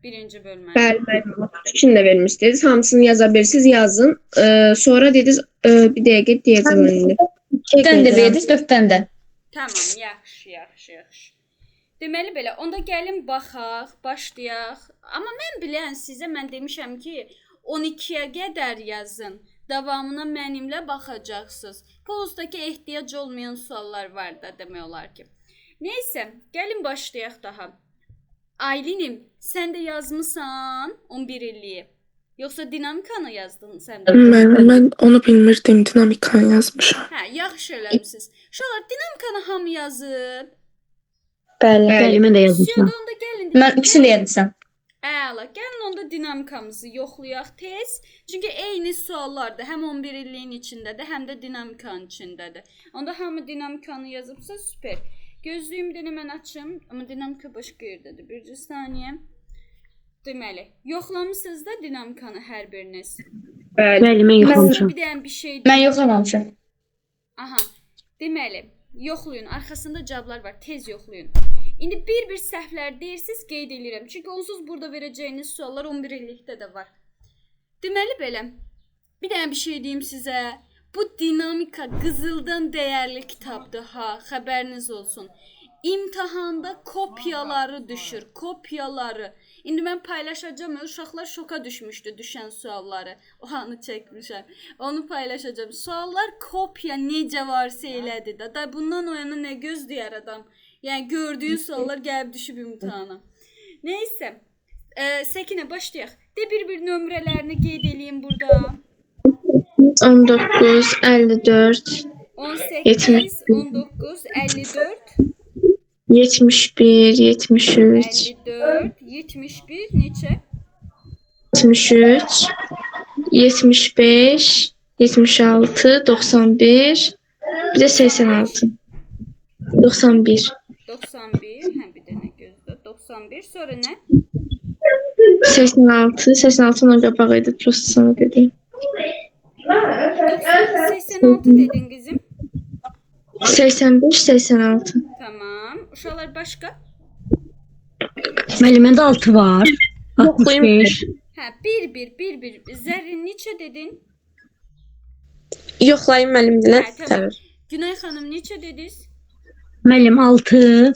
Birinci bölməni. Bəli, bəli. Fikrini də vermişdiniz. Hamısını yaza bilirsiniz, yazın. Sonra dediniz, bir dəqiqə deyəcəm önündə. İkidən də verdiniz, 4-dən də. Tamam, yaxşı. Deməli belə, onda gəlin baxaq, başlayaq. Amma mən bilən sizə mən demişəm ki, 12-yə qədər yazın. Davamına mənimlə baxacaqsınız. Postdakı ehtiyac olmayan suallar var da demək olar ki. Neysə, gəlin başlayaq daha. Aylinim, sən də yazmısan 11 illiyi. Yoxsa dinamikanı yazdın sən də? Mən onu bilmirdim, dinamikanı yazmışam. Hə, yaxşı eləmisiniz. Uşaqlar, dinamikanı hamı yazıb. Bəli, mən də yazmışam. Onda gəlin. Mən ikisini də yazmışam. Əla, gəlin onda dinamikamızı yoxlayaq tez. Çünki eyni suallardır. Həm 11 illiyin içindədir, həm də dinamikanın içindədir. Onda hamı dinamikanı yazıbsa süper. Gözlüyümü də mən açım, amma dinamika başqa yerdədir. Bir saniyə. Deməli, yoxlamısınız da dinamikanı hər biriniz. Bəli, mən yoxlamışam. Bir dənə bir şey. Mən yoxlamamışam. Aha. Deməli, yoxlayın. Arxasında cavablar var. Tez yoxlayın. İndi bir səhvlər deyirsiniz, qeyd edirəm. Çünki onsuz burada verəcəyiniz suallar 11 illikdə də var. Deməli belə, bir dənə bir şey deyim sizə. Bu dinamika qızıldan dəyərli kitabdır ha, xəbəriniz olsun. İmtahanda kopyaları düşür, kopyaları. İndi mən paylaşacağım, uşaqlar şoka düşmüşdü düşən sualları. O anı çəkmişəm. Onu paylaşacağım. Suallar kopya necə varsa elədir də. Da bundan o yana nə gözləyər adam? Yəni gördüyün suallar gəlib düşüb imtahana. Neysə, Səkinə başlayaq. De bir nömrələrini qeyd eləyim burada. 19, 54, 18, 19, 54, 71, 73, 54, 71 neçə? 73, 75, 76, 91, bir de 86. 91. 91, hə bir dənə gözlə. 91, sonra nə? 86, 86'nın qabağı idi, prosto sana dedim. 86 dedin qızım. 85, 86. Tamam. Uşaqlar başqa? Müəllim, məndə 6 var. 65. Hə, bir. Zərrin neçə dedin? Yoxlayın müəllimdilər. Hə, tamam. Günay xanım neçə dediniz? Müəllim 6,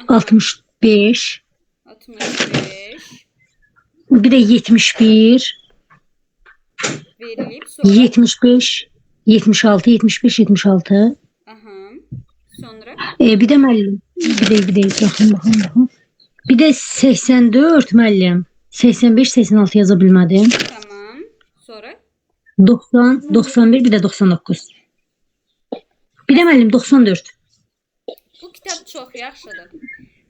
65. 65. Bir də 71, Verilib sonra. 75, 76, 75, 76. Aha. Sonra. Bir də müəllim. Bir də baxın. Bir də 84 müəllim. 85, 86 yaza bilmədim. Tamam. Sonra. 90, 91, bir də 99. Bir də müəllim 94. Bu kitab çox yaxşıdır.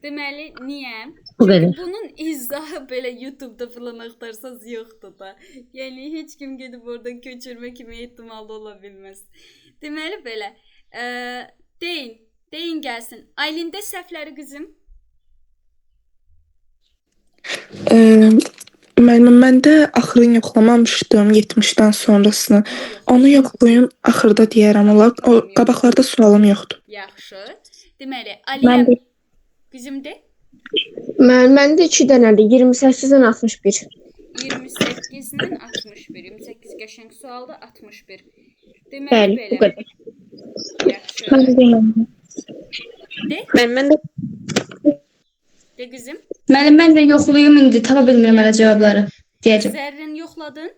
Deməli, niyə? Bu qədər. Çünki bunun izahı belə YouTube-da falan axtarsanız yoxdur da. Yəni heç kim gedib oradan köçürmə kimi ehtimalı ola bilməz. Deməli belə, deyin gəlsin. Aylində səhvləri qızım. Müəllim, mən də axırını yoxlamamışdım, 70-dən sonrasını. Onu yoxlayın, axırda deyərəm olar. O qabaqlarda sualım yoxdur. Yaxşı. Deməli, Aliyə qızım de. Məndə 2 dənədir. 28-dən 61. 28-dən 61. 28 qəşəng sualda 61. Deməli Bəli, belə. bu qədər. Yaxşı. De. Mən də De qızım. Müəllim, mən də yoxlayım indi, tapa bilmirəm hələ cavabları. Deyəcəm. Zərrin yoxladın.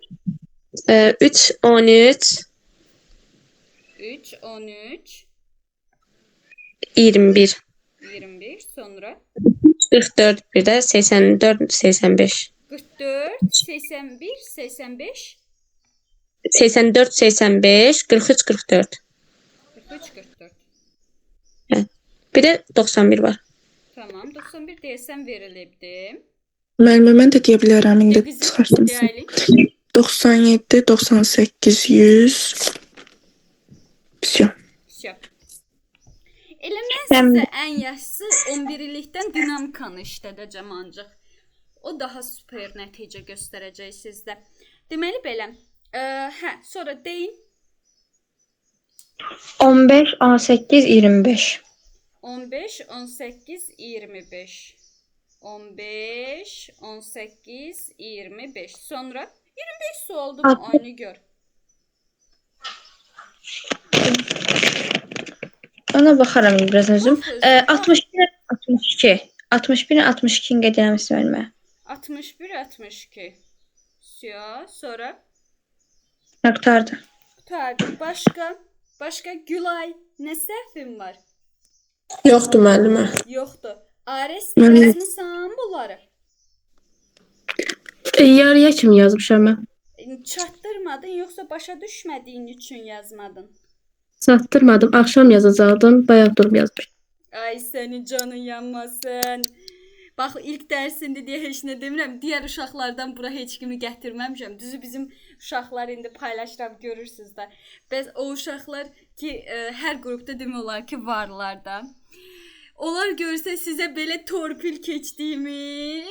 3, 13, 3, 13, 21, 21, sonra 44, bir də 84, 85. 44, 81, 85, 84, 85, 43, 44. 43, 44. Bir də 91 var. Tamam, 91 deyəsən verilibdi. Müəllim, mən də deyə bilərəm, indi Qızım, çıxartdım. deyəlim. 97, 98, 100. Всё. Всё. Elə mən sizə ən yaxşısı 11 illikdən dinamikanı işlədəcəm ancaq. O daha super nəticə göstərəcək sizdə. Deməli belə, sonra deyin. 15, 18, 25. 15, 18, 25. 15, 18, 25. Sonra 25 oldu mu? Aynı gör. Ona baxaram biraz özüm. Bax özüm. 61, 62. 61, 62 qedirəm isməlmə. 61, 62. Siyah. Sonra Nöqtardır. tabi başka Gülay ne səhvin var? Yoxdur müəllimə. Yoxdur. Ares Mən- yazmısan bunları? Yarıya kimi yazmışam mən. Çatdırmadın yoxsa başa düşmədiyin üçün yazmadın? Çatdırmadım. Axşam yazacaqdım. Bayaq durub yazmışam. Ay senin canın yanmasın. Bax ilk dərsində deyə heç nə demirəm. Digər uşaqlardan bura heç kimi gətirməmişəm. Düzü bizim uşaqlar indi paylaşıram görürsüz də. Bəs o uşaqlar ki hər qrupda demək olar ki varlar da. Onlar görsə sizə belə torpil keçdiyimi,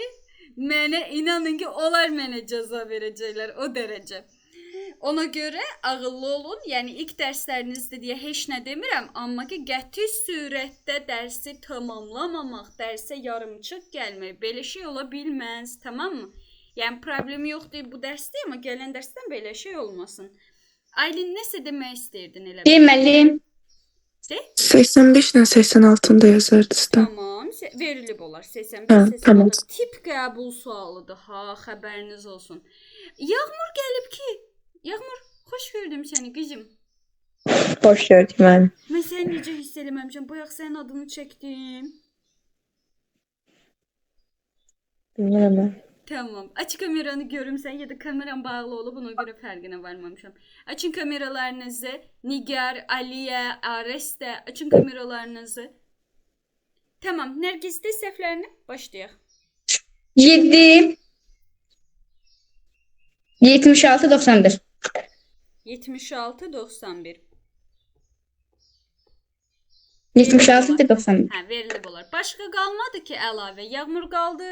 mənə inanın ki onlar mənə cəza verəcəklər o dərəcə. Ona görə ağıllı olun. Yəni ilk dərslərinizdə deyə heç nə demirəm, amma ki qəti surətdə dərsi tamamlamamaq, dərsə yarımçıq gəlmək belə şey ola bilməz, tamammı? Yəni problemi yoxdur bu dərsdə, amma gələn dərsdən belə şey olmasın. Aylin nəsə demək istəyirdin elə? Müəllim. 85 ilə 86-da yazardınız da. Tamam, verilib olar 85 Hə, 86. tamam. Tip qəbul sualıdır ha, xəbəriniz olsun. Yağmur gəlib ki. Yağmur, xoş gördüm səni qızım. Xoş gördük mən. Mən səni necə hiss eləməmişəm. Bayaq sənin adını çəkdim. Bilmirəm mən. Tamam. Aç kameranı görüm sən ya da kameram bağlı olub ona görə fərqinə varmamışam. Açın kameralarınızı. Nigar, Aliyə, Aresdə açın kameralarınızı. Tamam. Nərgisdə səhvlərini başlayaq. 7 76 91. 76 91. 76 91. Hə, verilib olar. Başqa qalmadı ki əlavə. Yağmur qaldı.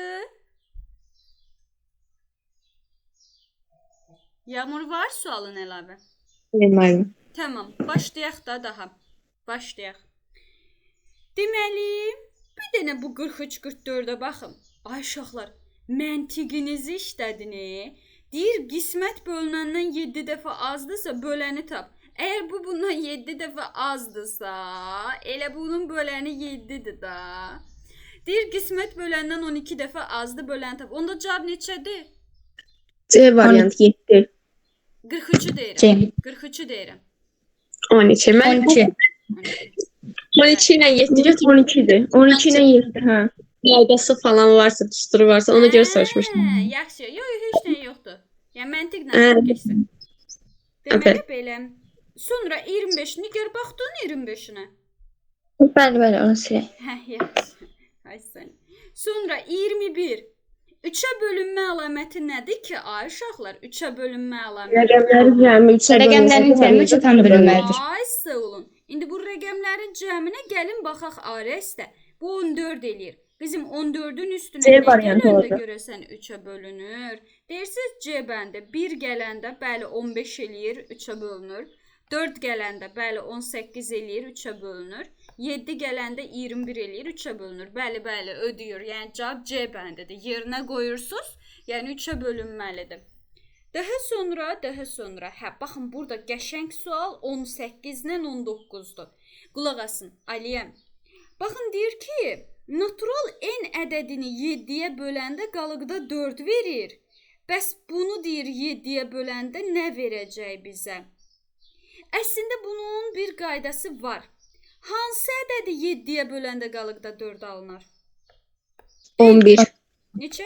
Yağmur var sualın əlavə. Bilmirəm. Tamam, başlayaq da daha. Başlayaq. Deməli, bir dənə bu 43-44-ə baxın. Ay uşaqlar, məntiqinizi işlədiniz. Deyir, qismət bölünəndən 7 dəfə azdırsa, böləni tap. Əgər bu bundan 7 dəfə azdırsa, elə bunun böləni 7-dir da. Deyir, qismət bölündən 12 dəfə azdır, böləni tap. Onda cavab neçədir? C variant 7. 43-ü deyirəm. C. 43-ü deyirəm. 12. Mən 12. 12 ilə 7 götürmüşəm. 12'dir. 12 ile 7. Ha. Qaydası falan varsa, düsturu varsa ona görə soruşmuşdum. Hə, yaxşı. Yox, heç nə yoxdur. Yəni məntiqlə Hə. keçsin. Deməli Okay. belə. Sonra 25 Nigar baxdın 25-inə. Bəli, bəli, onu silək. Hə, yaxşı. Ay sən. Sonra 21. 3-ə bölünmə əlaməti nədir ki? Ay uşaqlar, 3-ə bölünmə əlaməti. Rəqəmləri cəmi 3'e Rəqəmlərin cəmi 3-ə tam bölünməlidir. Ay sağ olun. İndi bu rəqəmlərin cəminə gəlin baxaq Aresdə. Bu 14 eləyir. Bizim 14-ün üstünə C nə variantı gələndə olacaq. görəsən 3-ə bölünür. Deyirsiniz C bəndə 1 gələndə bəli 15 eləyir, 3-ə bölünür. 4 gələndə bəli 18 eləyir, 3-ə bölünür. 7 gələndə 21 eləyir, 3-ə bölünür. Bəli, bəli, ödəyir. Yəni cavab C bəndidir. Yerinə qoyursunuz, yəni 3-ə bölünməlidir. Daha sonra, hə, baxın burada qəşəng sual 18 ilə 19-dur. Qulaq asın, Aliyəm. Baxın deyir ki, natural n ədədini 7-yə böləndə qalıqda 4 verir. Bəs bunu deyir 7-yə böləndə nə verəcək bizə? Əslində bunun bir qaydası var. Hansı ədədi 7-yə böləndə qalıqda 4 alınır? 11. Neçə?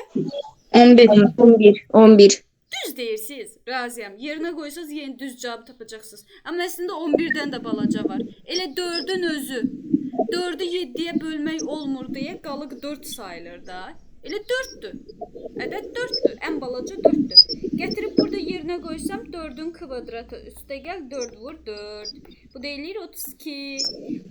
11. 11. 11. Düz deyirsiniz, razıyam. Yerinə qoysanız yenə düz cavab tapacaqsınız. Amma əslində 11-dən də balaca var. Elə 4-ün özü. 4-ü 7-yə bölmək olmur deyə qalıq 4 sayılır da. Elə 4-dür. Ədəd 4-dür. Ən balaca 4-dür. Gətirib burada yerinə qoysam 4-ün kvadratı üstə gəl 4 vur 4. Bu da eləyir 32.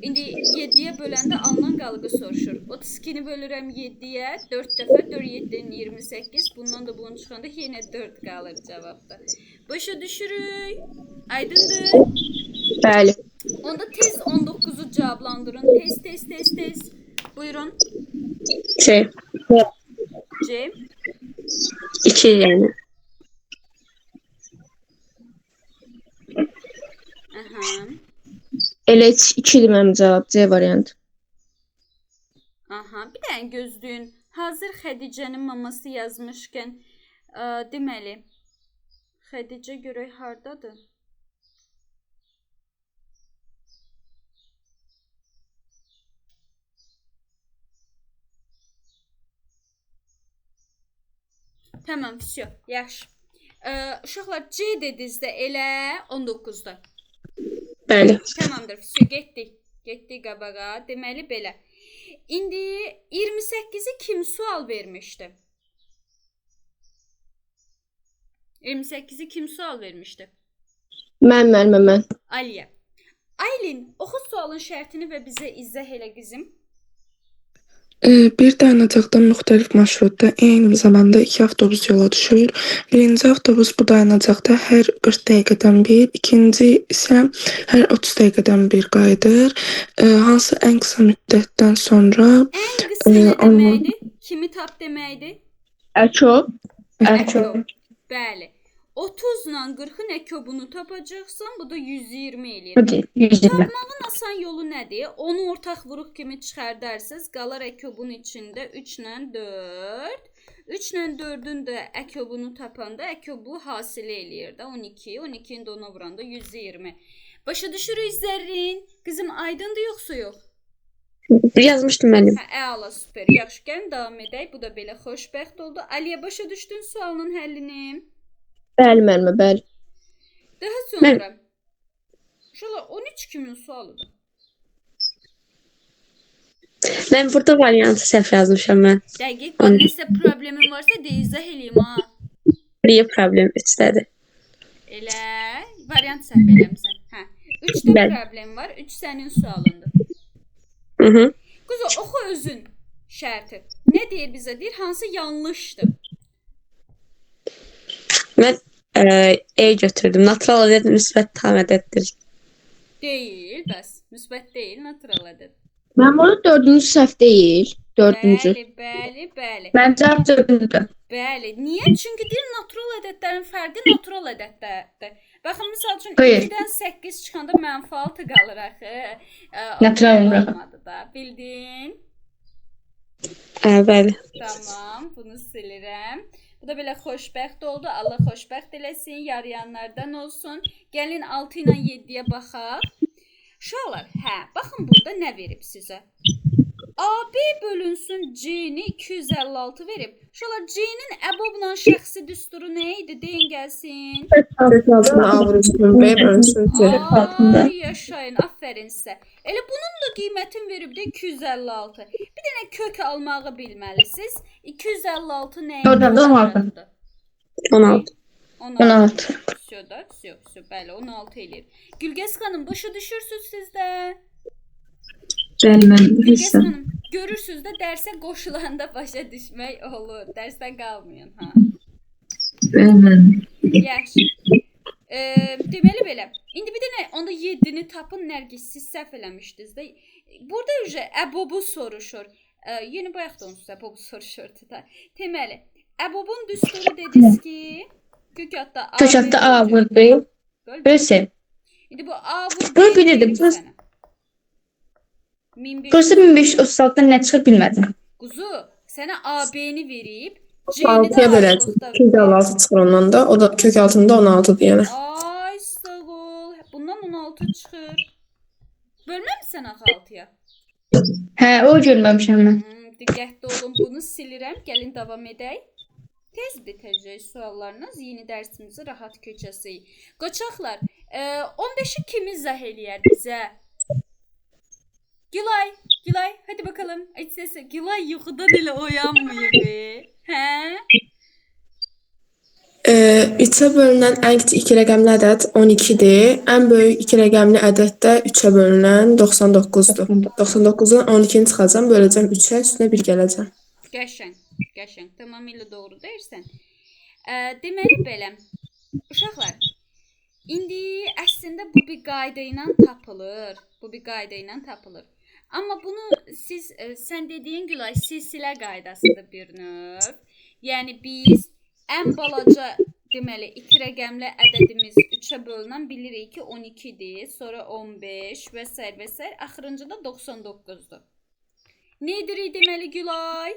İndi 7-yə böləndə alınan qalığı soruşur. 32-ni bölürəm 7-yə 4 dəfə 4 7-nin 28. Bundan da bunu çıxanda yenə 4 qalır cavabda. Başa düşürük. Aydındır. Bəli. Onda tez 19'u cevaplandırın. Tez. Buyurun. C. C. 2 yəni. Aha. Elə 2-dir mənim cavab. C variantı. Aha. Bir dənə gözləyin. Hazır Xədicənin maması yazmışkən, deməli, Xədicə görək hardadır? Tamam, всё, yaxşı. Uşaqlar C dedinizdə elə 19-da. Bəli. Tamamdır, всё, getdik. Getdik qabağa. Deməli belə. İndi 28-i kim sual vermişdi? 28-i kim sual vermişdi? Mən. Aliyə. Aylin, oxu sualın şərtini və bizə izah elə qızım. Bir dayanacaqdan müxtəlif marşrutda eyni zamanda 2 avtobus yola düşür. Birinci avtobus bu dayanacaqda hər 40 dəqiqədən bir, ikinci isə hər 30 dəqiqədən bir qayıdır. Hansı ən qısa müddətdən sonra Ən qısa nə deməkdir? Kimi tap deməkdir? Əço. Əkob. Bəli. 30 ilə 40-ın əkobunu tapacaqsan, bu da 120 eləyir. Hadi 120. Tapmağın asan yolu nədir? Onu ortaq vuruq kimi çıxardarsınız. Qalar əkobun içində 3 ilə 4. 3 ilə 4-ün də əkobunu tapanda əkobu hasil eləyir də 12. 12-ni də ona vuranda 120. Başa düşürük Zərrin? Qızım aydındır yoxsa yox? Yazmışdım mənim. Hə, əla, super. Yaxşı, gəlin davam edək. Bu da belə xoşbəxt oldu. Aliyə, başa düşdün sualın həllini? Bəli, müəllimə, bəli. Daha sonra Uşaqlar 13 kimin sualıdır? Mən burada variantı səhv yazmışam mən. Dəqiq, bax, nəsə problemin varsa deyə izah eləyim ha. Niyə problem 3-dədir? Elə variant səhv eləmisən. Hə. 3-də Bəli. problem var. 3 sənin sualındır. Mhm. Quzu, oxu özün şərti. Nə deyir bizə? Deyir hansı yanlışdır? Mən E götürdüm. Natural ədəd müsbət tam ədəddir. Deyil, bəs. Müsbət deyil, natural ədəd. Mən bunu 4-cü səhv deyil. 4-cü. Bəli. Ben cevap 4'ündü. Bəli. Niyə? Çünki deyir natural ədədlərin fərqi natural ədədlərdir. Baxın, misal üçün Hayır. 2-dən 8 çıxanda mənfi 6 qalır axı. Natural bırak. olmadı da. Bildin? Bəli. Tamam, bunu silirəm. Bu da belə xoşbəxt oldu. Allah xoşbəxt eləsin, yarayanlardan olsun. Gəlin 6 ilə 7-yə baxaq. Uşaqlar, hə, baxın burada nə verib sizə? AB bölünsün C-ni 256 verib. Uşaqlar, C-nin əbobla şəxsi düsturu nə idi? Deyin gəlsin. Kök altına A vuruşsun, B bölünsün C. altında. Ay, yaşayın, aferin sizə. Elə bunun da qiymətin verib də 256. Bir dənə kök almağı bilməlisiniz. 256 nə idi? Oradan da 16. 16. 16. Södə, bəli, 16 eləyir. Gülgəz xanım, başa düşürsüz siz də? Bəli, mən Gülgəz xanım, görürsüz də dərsə qoşulanda başa düşmək olur. Dərsdən qalmayın, ha. Yaxşı. Deməli belə. İndi bir dənə onda 7-ni tapın, Nərgiz, siz səhv eləmişdiniz də. Burada ücə əbobu soruşur. Yeni bayaq da onsuz əbobu soruşurdu da. Deməli, əbobun düsturu dediniz ki, kökatda A. Kökatda A vur B. Bölse. İndi bu A vur. Bunu bilirdim. Burası 1536'dan ne çıkıp bilmedim. Quzu, sənə AB-ni verib, 6-ya böləcək. Kök 6 çıxır ondan da. O da kök altında 16-dır yəni. Ay, sağ ol. Bundan 16 çıxır. Bölməmisən axı 6-ya? He o görmemişim ben. Diqqətli olun, bunu silirəm. Gəlin davam edək. Tez bitəcək suallarınız. Yeni dərsimizi rahat keçəsik. Qoçaqlar, 15-i kim izah eləyər bizə? Gülay, hadi bakalım. Aç sesi. Gülay yuxudan elə oyanmıyor. Hə? 3-ə bölünən ən kiçik 2 rəqəmli ədəd 12-dir. Ən böyük 2 rəqəmli ədəd də 3-ə bölünən 99-dur. 99-dan 12-ni çıxacam, böləcəm 3-ə, üstünə 1 gələcəm. Qəşəng. Tamamilə doğru deyirsən. Deməli belə. Uşaqlar, indi əslində bu bir qayda ilə tapılır. Amma bunu siz, sən dediyin Gülay, silsilə qaydasıdır bir növ. Yəni biz ən balaca deməli 2 rəqəmli ədədimiz 3-ə bölünən bilirik ki 12-dir, sonra 15 və s. Axırıncı da 99-dur. Nə edirik deməli Gülay?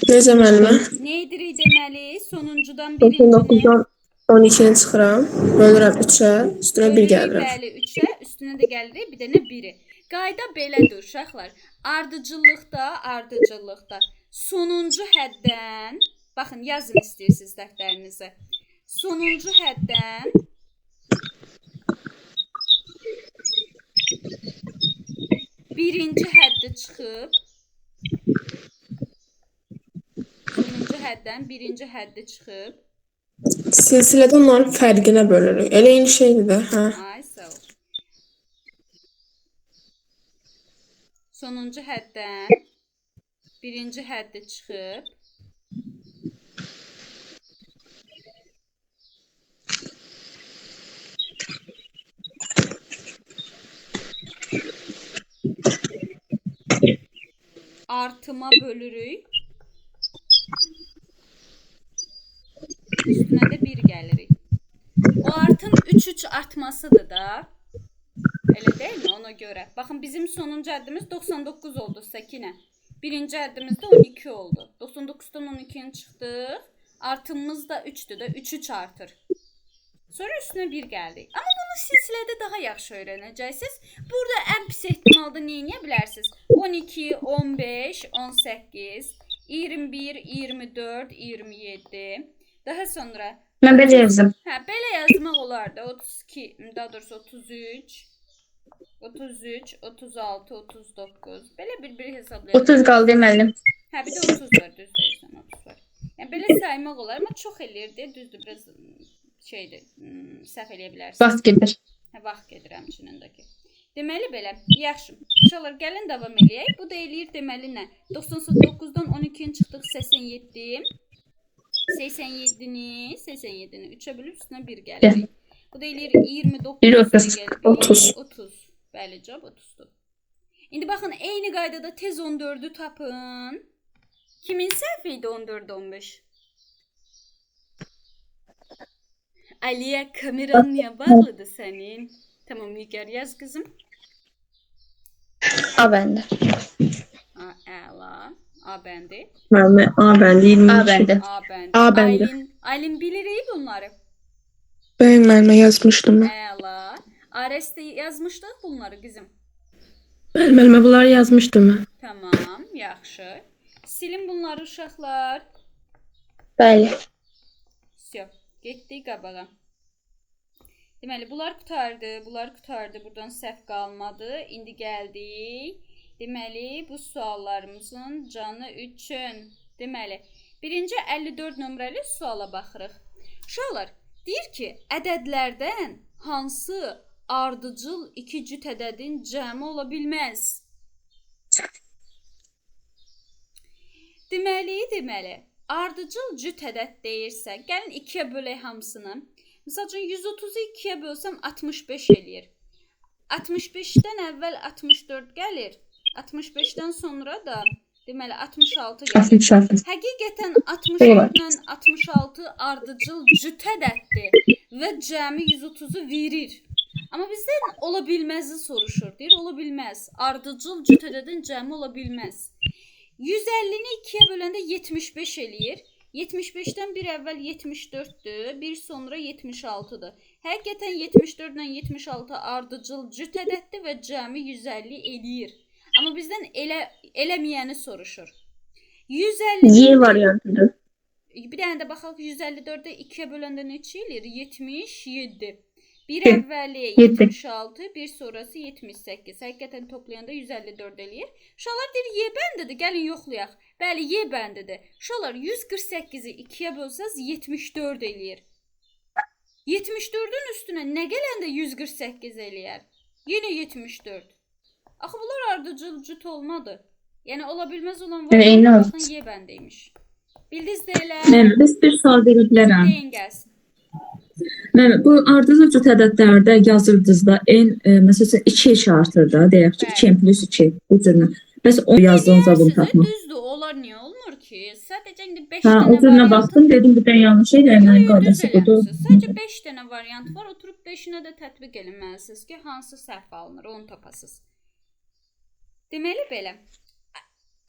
Necə müəllimə? Nə edirik deməli? Sonuncudan birincini 99-dan 12-ni çıxıram, bölürəm 3-ə, üstünə 1 gəlirəm. Bəli, 3-ə, üstünə də gəlirik, bir dənə 1-i. Qayda belədir uşaqlar. Ardıcıllıqda sonuncu həddən, baxın yazın istəyirsiniz dəftərinizə. Sonuncu həddən birinci həddi çıxıb, sonuncu həddən birinci həddi çıxıb. Silsilədə onların fərqinə bölürük. Elə eyni şeydir də, hə. Ay, sağ ol. Sonuncu həddən birinci həddi çıxıb. Artıma bölürük. Üstünə də 1 gəlirik. O artın 3 artmasıdır da. Elə deyilmi ona görə? Baxın bizim sonuncu həddimiz 99 oldu Səkinə. Birinci həddimiz də 12 oldu. 99-dan 12-ni çıxdıq. Artımımız da 3-dür də 3 artır. Sonra üstünə 1 gəldik. Amma bunu silsilədə daha yaxşı öyrənəcəksiniz. Burada ən pis ehtimalda nə edə bilərsiniz? 12, 15, 18, 21, 24, 27. Daha sonra Mən belə yazdım. hə, belə yazmaq olardı. 32, daha doğrusu 33, 36, 39. Belə bir hesablayaq. 30 qaldı müəllim. Hə, bir də 30 var, düz deyirsən, 30 var. Yəni belə saymaq olar, amma çox eləyirdi, düzdür, biraz şeydir, səhv eləyə bilərsiniz. Vaxt gedir. Hə, vaxt gedir həmçinindəki. Deməli belə, yaxşı. İnşallah gəlin davam eləyək. Bu da eləyir deməli nə? 99-dan 12-ni çıxdıq 87. 87-ni 3-ə bölüb üstünə 1 gəlir. Bu da eləyir 29. Bir 30. 30. Bəli, cavab 30-dur. İndi baxın, eyni qaydada tez 14-ü tapın. Kimin səhv idi 14-15? Aliyə, kameran niyə bağlıdır sənin? Tamam, Nigar yaz qızım. A bəndə. Əla. A bəndi. Müəllimə A bəndi 22. A bəndə. A bəndi. A bəndi. Aylin bilirik bunları. Bəli müəllimə yazmışdım. Əla. Ares'te yazmışdıq bunları qızım. Bəli, müəllimə bunları yazmışdım mən. Tamam, yaxşı. Silin bunları uşaqlar. Bəli. Всё, getdik qabağa. Deməli, bunlar qutardı. Buradan səhv qalmadı. İndi gəldik. Deməli, bu suallarımızın canı üçün. Deməli, birinci 54 nömrəli suala baxırıq. Uşaqlar, deyir ki, ədədlərdən hansı ardıcıl iki cüt ədədin cəmi ola bilməz? Deməli, ardıcıl cüt ədəd deyirsə, gəlin 2-yə bölək hamısını. Məsəl üçün 130-u 2-yə bölsəm 65 eləyir. 65-dən əvvəl 64 gəlir. 65-dən sonra da deməli 66 gəlir. 66. Həqiqətən 64-lə 66 ardıcıl cüt ədəddir və cəmi 130-u verir. Amma bizdən ola bilməzi soruşur. Deyir, ola bilməz. Ardıcıl cüt ədədin cəmi ola bilməz. 150-ni 2-yə böləndə 75 eləyir. 75-dən bir əvvəl 74-dür, bir sonra 76-dır. Həqiqətən 74 ilə 76 ardıcıl cüt ədəddir və cəmi 150 eləyir. Amma bizdən eləməyəni soruşur. 150 Y variantıdır. Bir dənə də baxaq, 154-də 2-yə böləndə neçə eləyir? 77. Bir əvvəli 76, bir sonrası 78. Həqiqətən toplayanda 154 eləyir. Uşaqlar deyir, Y bəndidir, gəlin yoxlayaq. Bəli, Y bəndidir. Uşaqlar, 148-i 2-yə bölsəz 74 eləyir. 74-ün üstünə nə gələndə 148 eləyər? Yenə 74. Axı, bunlar ardıcıl cüt olmadı. Yəni, ola bilməz olan var. Baxın, Y bəndiymiş. Bildiniz deyilər. Mən bir sual verə bilərəm. Deyin gəlsin. Bu ardıcıl cüt ədədlərdə yazırdınızda məsələn 2 artır da, deyək ki, 2 plus 2 bu cürlə. Bəs o yazdığınızda bunu tapmaq. Düzdür, onlar niyə olmur? ki, sadəcə indi 5 Ha, dənə o cürünə variant. baxdım, dedim bir dənə yanlış şey Yox, dəyərlərin yox, düz qaydası budur. eləmisiniz. Sadəcə 5 dənə variant var. Oturub 5-inə də tətbiq eləməlisiniz ki, hansı səhv alınır, onu tapasınız. Deməli belə.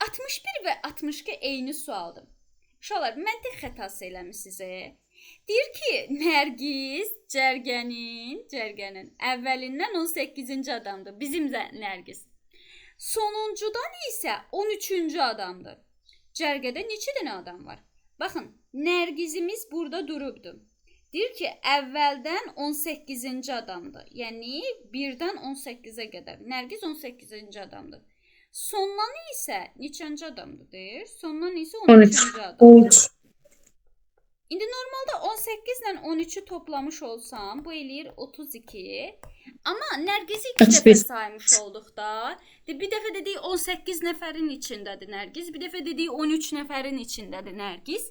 61 və 62 eyni sualdır. Uşaqlar, məntiq xətası eləmisiniz. Deyir ki, Nərgiz cərgənin əvvəlindən 18-ci adamdır. Bizim Nərgiz. Sonuncudan isə 13-cü adamdır. Cərgədə neçə dənə adam var? Baxın, Nərgizimiz burada durubdur. Deyir ki, əvvəldən 18-ci adamdır. Yəni 1-dən 18-ə qədər. Nərgiz 18-ci adamdır. Sondan isə neçənci adamdır deyir? Sondan isə 13-cü adamdır. 13. İndi normalda 18 ilə 13-ü toplamış olsam, bu eləyir 32. Amma Nərgizi 2 dəfə saymış olduqda, bir dəfə dedik 18 nəfərin içindədir Nərgiz, bir dəfə dedik 13 nəfərin içindədir Nərgiz.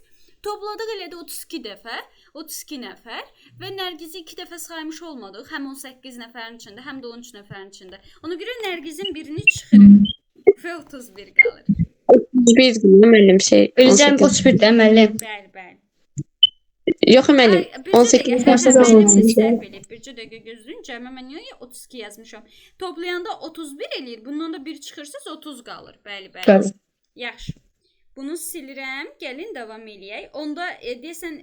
Topladıq elədi 32 dəfə, 32 nəfər və Nərgizi 2 dəfə saymış olmadıq, həm 18 nəfərin içində, həm də 13 nəfərin içində. Ona görə Nərgizin birini çıxırıq və 31 qalır. 31 müəllim şey. Biləcəm 31 də müəllim. Bəli, bəli. Yox müəllim, 18 Bircə dəqiqə gözləyin. Cəmə mən niyə 32 yazmışam? Toplayanda 31 eləyir. Bundan da 1 çıxırsınız 30 qalır. Bəli, bəli. Bəli. Yaxşı. Bunu silirəm. Gəlin davam eləyək. Onda deyəsən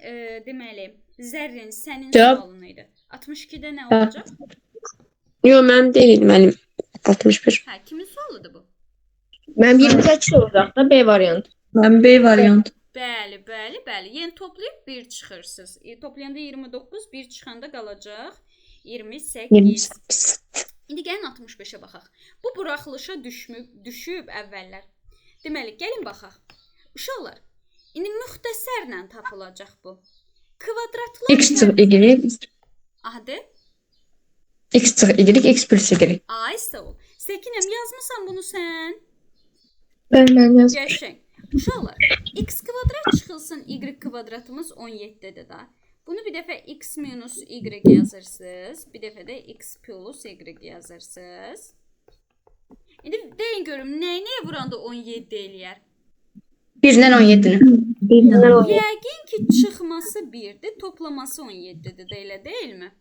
deməli, Zərrin sənin sualın idi. 62-də nə olacaq? Yox, mənim deyil müəllim. 61. Hə, kimin sualıdır bu? Mənim 28 olacaq da B variantı. Mən B variant. Bəli, bəli, bəli. Yəni toplayıb 1 çıxırsınız. Toplayanda 29, 1 çıxanda qalacaq 28. İndi gəlin 65-ə baxaq. Bu buraxılışa düşüb əvvəllər. Deməli, gəlin baxaq. Uşaqlar, indi müxtəsərlə tapılacaq bu. Kvadratlar X çıx Y. Adı? X çıx Y, X plus Y. Ay, sağ ol. Səkinəm, yazmısan bunu sən? Mən yazdım. Qəşəng. Uşaqlar, x kvadrat çıxılsın y kvadratımız 17-dir da. Bunu bir dəfə x minus y yazırsınız. Bir dəfə də x plus y yazırsınız. İndi deyin görüm, nəyə vuranda 17 eləyər? 1-dən 17-nə. Yəqin ki, çıxması 1-dir, toplaması 17-dir də, elə deyilmi?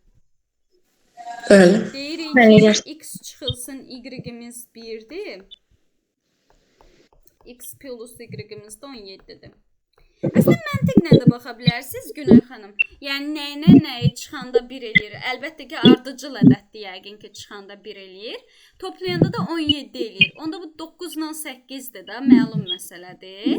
Bəli. Deyirik ki, x çıxılsın y-imiz 1-dir. X plus y-imiz də 17-dir. Əslində məntiqlə də baxa bilərsiniz Günay xanım. Yəni nəyə çıxanda 1 eləyir. Əlbəttə ki, ardıcıl ədəddir yəqin ki, çıxanda 1 eləyir. Toplayanda da 17 eləyir. Onda bu 9 ilə 8-dir də, məlum məsələdir.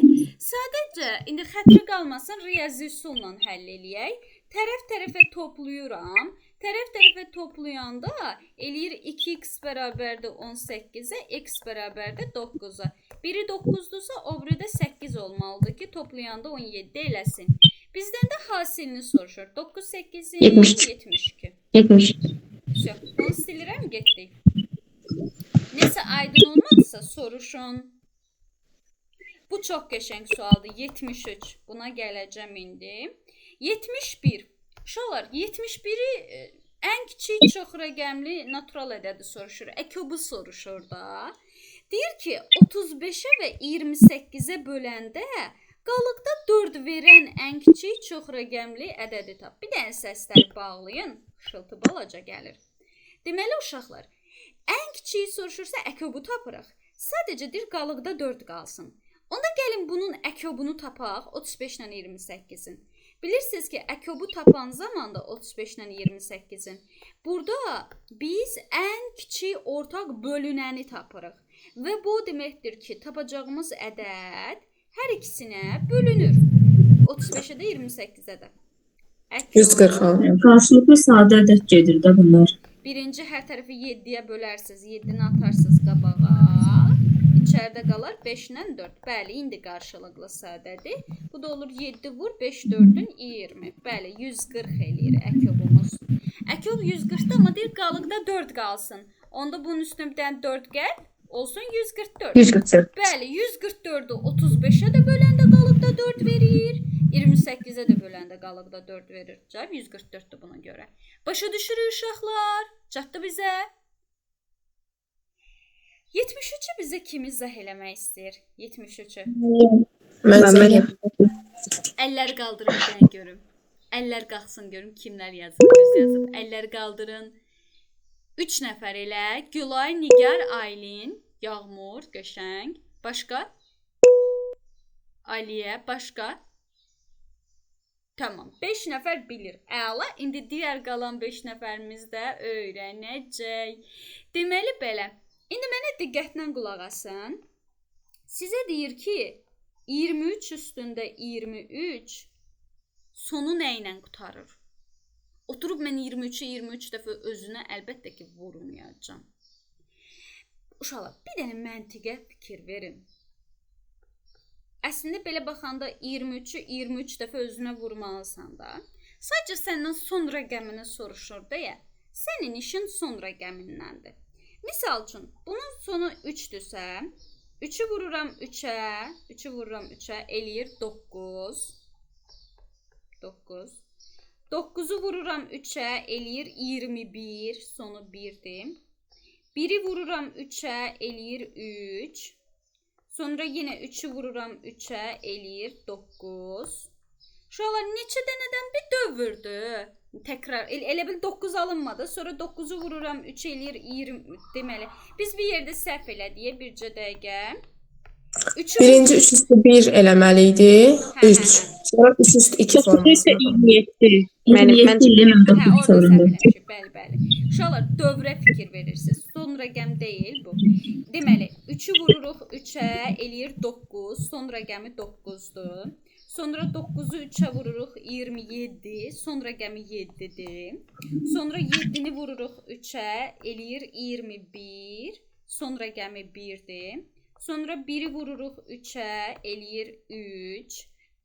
Sadəcə indi xətrə qalmasın, riyazi üsulla həll eləyək. Tərəf-tərəfə toplayıram. Tərəf-tərəfə toplayanda eləyir 2x bərabərdir 18-ə, x bərabərdir 9-a. Biri 9-dursa, o biri də 8 olmalıdır ki, toplayanda 17 eləsin. Bizdən də hasilini soruşur. 9, 8, 72. 70. Onu silirəm, getdik. Nəsə aydın olmadısa soruşun. Bu çox qəşəng sualdır. 73. Buna gələcəm indi. 71. Uşaqlar, 71-i ən kiçik çox rəqəmli natural ədədi soruşur. Əkobu soruşur da. Deyir ki, 35-ə və 28-ə böləndə qalıqda 4 verən ən kiçik çox rəqəmli ədədi tap. Bir dənə səslər bağlayın. Xışıltı balaca gəlir. Deməli uşaqlar, ən kiçiyi soruşursa əkobu tapırıq. Sadəcə deyir qalıqda 4 qalsın. Onda gəlin bunun əkobunu tapaq 35 ilə 28-in. Bilirsiniz ki, əkobu tapan zaman da 35 ilə 28-in. Burada biz ən kiçik ortaq bölünəni tapırıq. Və bu deməkdir ki, tapacağımız ədəd hər ikisinə bölünür. 35-ə də 28-ə də. 140. Qarşılıqlı sadə ədəd gedir də bunlar. Birinci hər tərəfi 7-yə bölərsiniz, 7-ni atarsınız qabağa. İçəridə qalar 5 ilə 4. Bəli, indi qarşılıqlı sadədir. Bu da olur 7 vur 5 4-ün 20. Bəli, 140 eləyir əkobumuz. Əkob 140-da, amma deyir qalıqda 4 qalsın. Onda bunun üstünə bir dənə 4 gəl, olsun 144. 144. Bəli, 144-ü 35-ə də böləndə qalıqda 4 verir. 28-ə də böləndə qalıqda 4 verir. Cavab 144-dür buna görə. Başa düşürük uşaqlar? Çatdı bizə? 73-ü bizə kim izah eləmək istəyir? 73-ü. Mən Mən Zəhra. Əllər qaldırın bir dənə görüm. Əllər qalxsın görüm kimlər yazıb, düz yazıb. Əllər qaldırın. 3 nəfər elə. Gülay, Nigar, Aylin, Yağmur, Qəşəng. Başqa? Aliyə, başqa? Tamam. 5 nəfər bilir. Əla. İndi digər qalan 5 nəfərimiz də öyrənəcək. Deməli belə. İndi mənə diqqətlə qulaq asın. Sizə deyir ki, 23 üstündə 23 sonu nə ilə qurtarır? Oturub mən 23-ü 23 dəfə özünə əlbəttə ki, vurmayacağam. Uşaqlar, bir dənə məntiqə fikir verin. Əslində belə baxanda 23-ü 23 dəfə özünə vurmalısan da. Sadəcə səndən son rəqəmini soruşur deyə, sənin işin son rəqəmindəndir. Misal üçün, bunun sonu 3-dürsə, 3-ü vururam 3-ə, 3-ü vururam 3-ə, eləyir 9. 9. 9-u vururam 3-ə, eləyir 21, sonu 1-dir. 1-i vururam 3-ə, eləyir 3. Sonra yenə 3-ü vururam 3-ə, eləyir 9. Uşaqlar, neçə dənədən bir dövrdür? Təkrar, elə bil 9 alınmadı. Sonra 9-u vururam 3 eləyir 20. Deməli, biz bir yerdə səhv elədik, bircə dəqiqə. Birinci 3 üstü 1 eləməli idi. 3. Sonra 3 üstü 2 forması. 27. Mən- 27 ilə mən Hə, 9 orada səhv sorumda. eləmişik. Bəli, bəli. Uşaqlar, dövrə fikir verirsiniz. Son rəqəm deyil bu. Deməli, 3-ü vururuq 3-ə, eləyir 9. Son rəqəmi 9-dur. Sonra 9-u 3-ə vururuq 27. Son rəqəmi 7-dir. Sonra 7-ni vururuq 3-ə, eləyir 21. Son rəqəmi 1-dir. Sonra 1-i vururuq 3-ə, eləyir 3.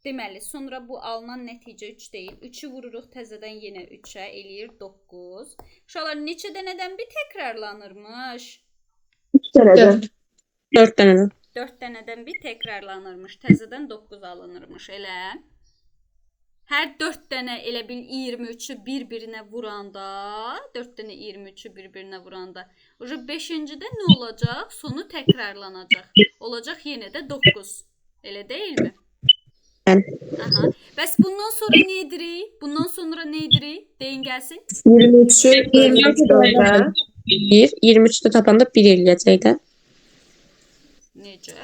Deməli, sonra bu alınan nəticə 3 deyil. 3-ü vururuq təzədən yenə 3-ə, eləyir 9. Uşaqlar, neçə dənədən bir təkrarlanırmış? 4 dənədən. 4 dənədən bir təkrarlanırmış. Təzədən 9 alınırmış, elə. Hər 4 dənə elə bil 23-ü bir-birinə vuranda, 4 dənə 23-ü bir-birinə vuranda, o 5-cidə nə olacaq? Sonu təkrarlanacaq. Olacaq yenə də 9. Elə deyilmi? Bəli. Aha. Bəs bundan sonra nə edirik? Bundan sonra nə edirik? Deyin gəlsin. 23'ü 24'e 1, 23-də tapanda 1 eləyəcək də. Necə?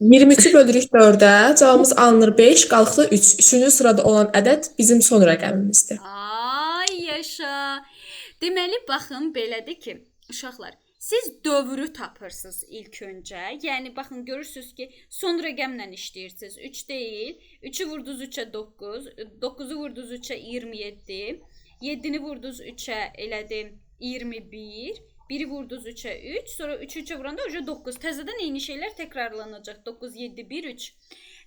23'ü bölürük 4'e. Cevabımız alınır 5, qalxdı 3. Üçüncü sırada olan ədəd bizim son rəqəmimizdir. Ay yaşa. Deməli baxın belədir ki, uşaqlar, siz dövrü tapırsınız ilk öncə. Yəni baxın görürsüz ki, son rəqəmlə işləyirsiniz. 3 deyil. 3-ü vurdunuz 3-ə 9, 9-u vurdunuz 3-ə 27, 7-ni vurdunuz 3-ə elədi 21. 1-i vurdunuz 3-ə 3, sonra 3-ü 3-ə vuranda öcə 9. Təzədən eyni şeylər təkrarlanacaq. 9, 7, 1, 3.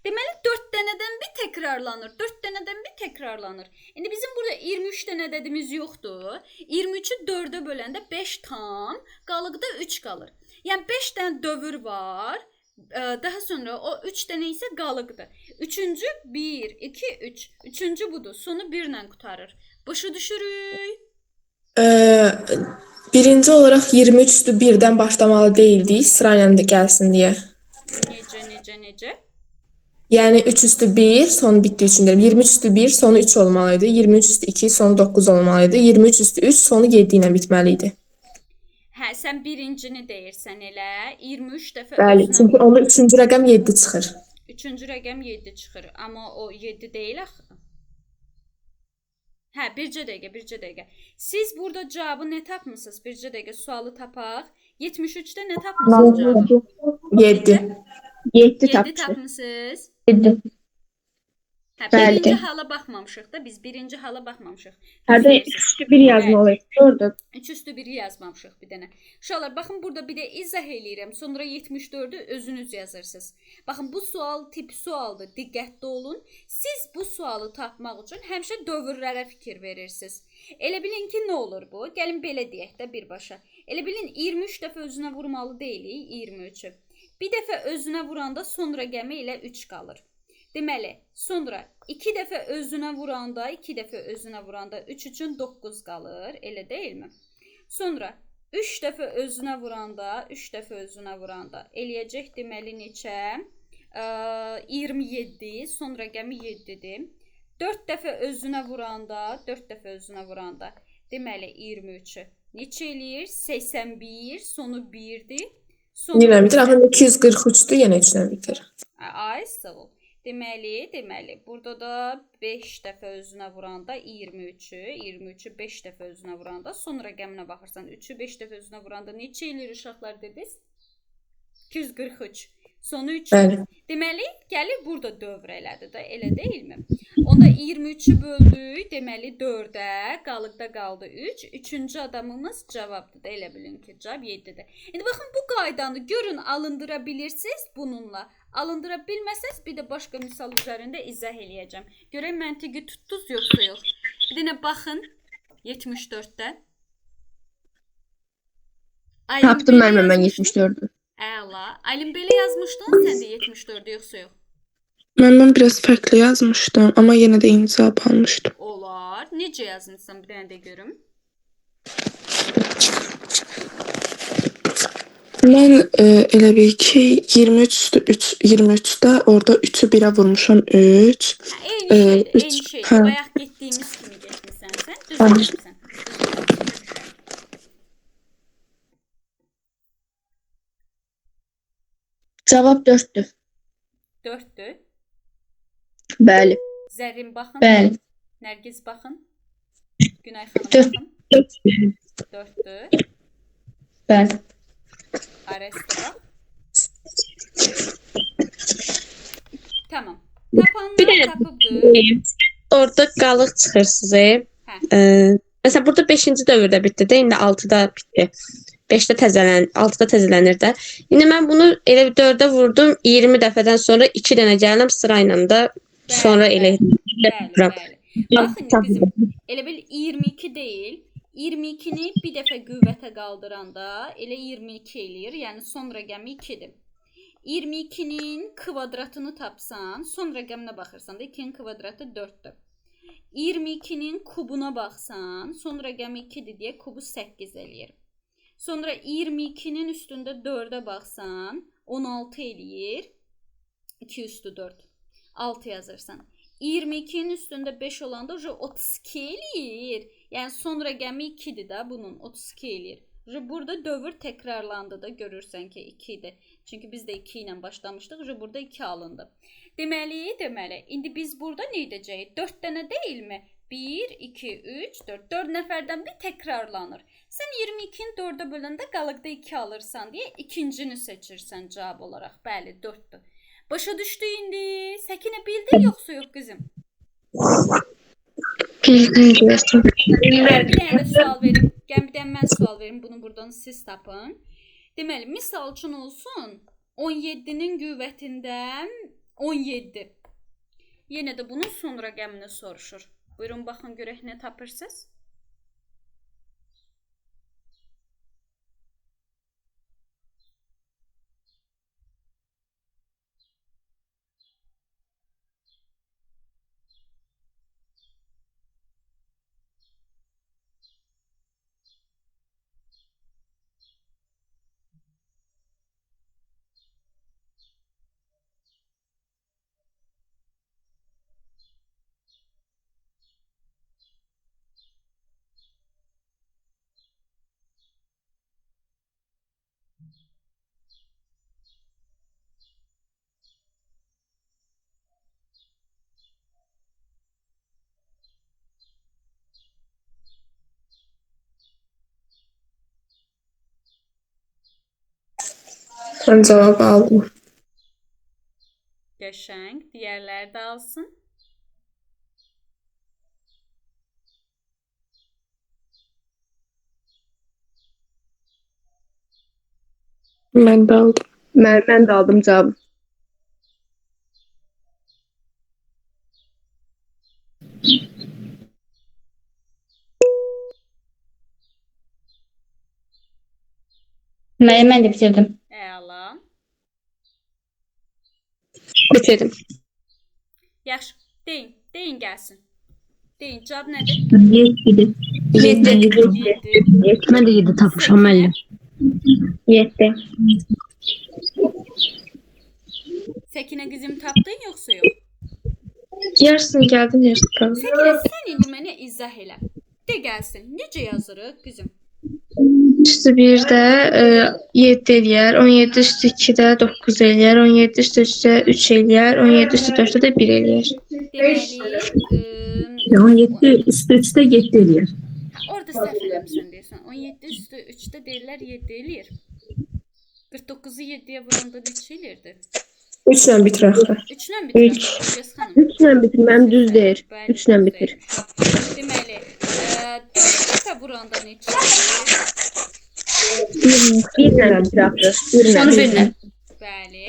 Deməli 4 dənədən bir təkrarlanır. 4 dənədən bir təkrarlanır. İndi bizim burada 23 dənə ədədimiz yoxdur. 23-ü 4-ə böləndə 5 tam, qalıqda 3 qalır. Yəni 5 dənə dövr var. Daha sonra o 3 dənə isə qalıqdır. Üçüncü 1, 2, 3. Üçüncü budur. Sonu 1 ilə qurtarır. Başa düşürük. Birinci olaraq 23 üstü 1'dən başlamalı değildik, sırayla da gəlsin deyə. Necə? Yəni 3 üstü 1, sonu bitdiyi üçün deyirəm. 23 üstü 1, sonu 3 olmalıydı. 23 üstü 2, sonu 9 olmalıydı. 23 üstü 3, sonu 7 ilə bitməliydi. Hə, sən birincini deyirsən elə. 23 dəfə Bəli, çünki onda 3-cü rəqəm 7 çıxır. 3-cü rəqəm 7 çıxır, amma o 7 deyil axı. Hə, bircə dəqiqə. Siz burada cavabı nə tapmısınız? Bircə dəqiqə sualı tapaq. 73-də nə tapmısınız cavabı? 7. 7 7 tapmışıq. tapmısınız? 7. Hə, Bəli. birinci hala baxmamışıq da, biz birinci hala baxmamışıq. Hərdə 3 1 yazmalıyıq. Gördüm. 3 üstü 1-i yazmamışıq bir dənə. Uşaqlar, baxın burada bir də izah eləyirəm. Sonra 74-ü özünüz yazırsınız. Baxın, bu sual tip sualdır. Diqqətli olun. Siz bu sualı tapmaq üçün həmişə dövrlərə fikir verirsiniz. Elə bilin ki, nə olur bu? Gəlin belə deyək də birbaşa. Elə bilin 23 dəfə özünə vurmalı deyilik 23-ü. Bir dəfə özünə vuranda son rəqəmi ilə 3 qalır. Deməli, sonra 2 dəfə özünə vuranda, 2 dəfə özünə vuranda 3 üçün 9 qalır, elə deyilmi? Sonra 3 dəfə özünə vuranda, 3 dəfə özünə vuranda eləyəcək deməli neçə? 27, son rəqəmi 7-dir. 4 dəfə özünə vuranda, deməli 23-ü neçə eləyir? 81, sonu 1-dir. Yenə bitir. Axı 243-dür, yenə 3-dən bitir. Ay, sağ ol. Deməli, burada da 5 dəfə özünə vuranda 23-ü 5 dəfə özünə vuranda son rəqəminə baxırsan 3-ü 5 dəfə özünə vuranda neçə eləyir uşaqlar dediniz? 243. Sonu 3. Bəli. Deməli, gəlir burada dövr elədi də, elə deyilmi? Onda 23-ü böldük, deməli 4-ə, qalıqda qaldı 3. Üçüncü adamımız cavabdır da, elə bilin ki, cavab 7-dir. İndi baxın, bu qaydanı görün, alındıra bilirsiniz bununla. Alındıra bilməsəz, bir də başqa misal üzərində izah eləyəcəm. Görək məntiqi tutdunuz, yoxsa yox. Bir dənə baxın, 74-də. Tapdım mən 74-ü. Əla. Alim belə yazmışdın sən də 74-də, yoxsa yox? Mən biraz fərqli yazmışdım, amma yenə də eyni cavab almışdım. Olar. Necə yazmışsan, bir dənə də görüm. Mən elə bil ki 23-də orada 3-ü 1-ə vurmuşam 3. Eyni şey. Bayaq getdiyimiz kimi getmisən sən. Düz getmisən. Cavab 4-dür. 4-dür. Bəli. Zərrin baxın. Bəli. Nərgiz baxın. Günay xanım baxın. 4-dür. Bəli. Aresta bax. Tamam. Tapanlar tapıbdır. Orada qalıq çıxırsınız. Məsələn, burada 5-ci dövrdə bitdi də, indi 6-da bitdi. 5-də təzələnir, 6-da təzələnir də. İndi mən bunu elə 4-ə vurdum, 20 dəfədən sonra 2 dənə gəldim sırayla da, sonra elə Bəli. Baxın qızım, elə bil 22 deyil. 22-ni bir dəfə qüvvətə qaldıranda elə 22 eləyir. Yəni son rəqəmi 2-dir. 22-nin kvadratını tapsan, son rəqəminə baxırsan da 2-nin kvadratı 4-dür. 22-nin kubuna baxsan, son rəqəmi 2-dir deyə kubu 8 eləyir. Sonra 22-nin üstündə 4-ə baxsan, 16 eləyir. 2 üstü 4. 6 yazırsan. 22-nin üstündə 5 olanda 32 eləyir. Yəni son rəqəmi 2-dir də bunun, 32 eləyir. Burada dövr təkrarlandı da, görürsən ki 2 idi. Çünki biz də 2 ilə başlamışdıq, burada 2 alındı. Deməli, indi biz burada nə edəcəyik? 4 dənə deyilmi? 1, 2, 3, 4. 4 nəfərdən bir təkrarlanır. Sən 22-ni 4-ə böləndə qalıqda 2 alırsan deyə ikincini seçirsən cavab olaraq. Bəli, 4-dür. Başa düşdü indi. Səkinə bildin yoxsa yox qızım? Bir dənə sual verim. Bir dənə mən sual verim. Bunu buradan siz tapın. Deməli, misal üçün olsun 17-nin qüvvətindən 17. Yenə də bunun son rəqəmini soruşur. Buyurun, baxın görək nə tapırsınız. Mən cavab aldım. Qəşəng. Digərləri də alsın. Mən də aldım. Mən də aldım cavabı. Mən də bitirdim. Əla. bitirdim. Yaxşı. Deyin gəlsin. Deyin, cavab nədir? 7-dir. 7. Mən də 7 tapmışam müəllim. 7. Səkinə qızım tapdın yoxsa yox? Yarısını gəldim, yarısını qaldı. Səkinə sən indi mənə izah elə. De gəlsin. Necə yazırıq qızım? Üstü 1-də 7 eləyər, 17 üstü 2-də 9 eləyər, 17 üstü 3-də 3 eləyər, 17 üstü 4-də də 1 eləyər. Deməli, 17 üstü 3'te 7 eləyər. orada səhv eləmirsən deyirsən. 17 üstü 3-də deyirlər 7 eləyir. 49-u 7-yə vuranda neçə eləyirdi? 3 ilə bitir axı. 3 ilə bitir. Göz xanım. 3 ilə bitirməm düz deyir. Bəli, 3 ilə bitir. Deməli, 4 dəfə vuranda neçə eləyir? 1 ilə bitir axı. 1 ilə. Sonu birlə. Bəli.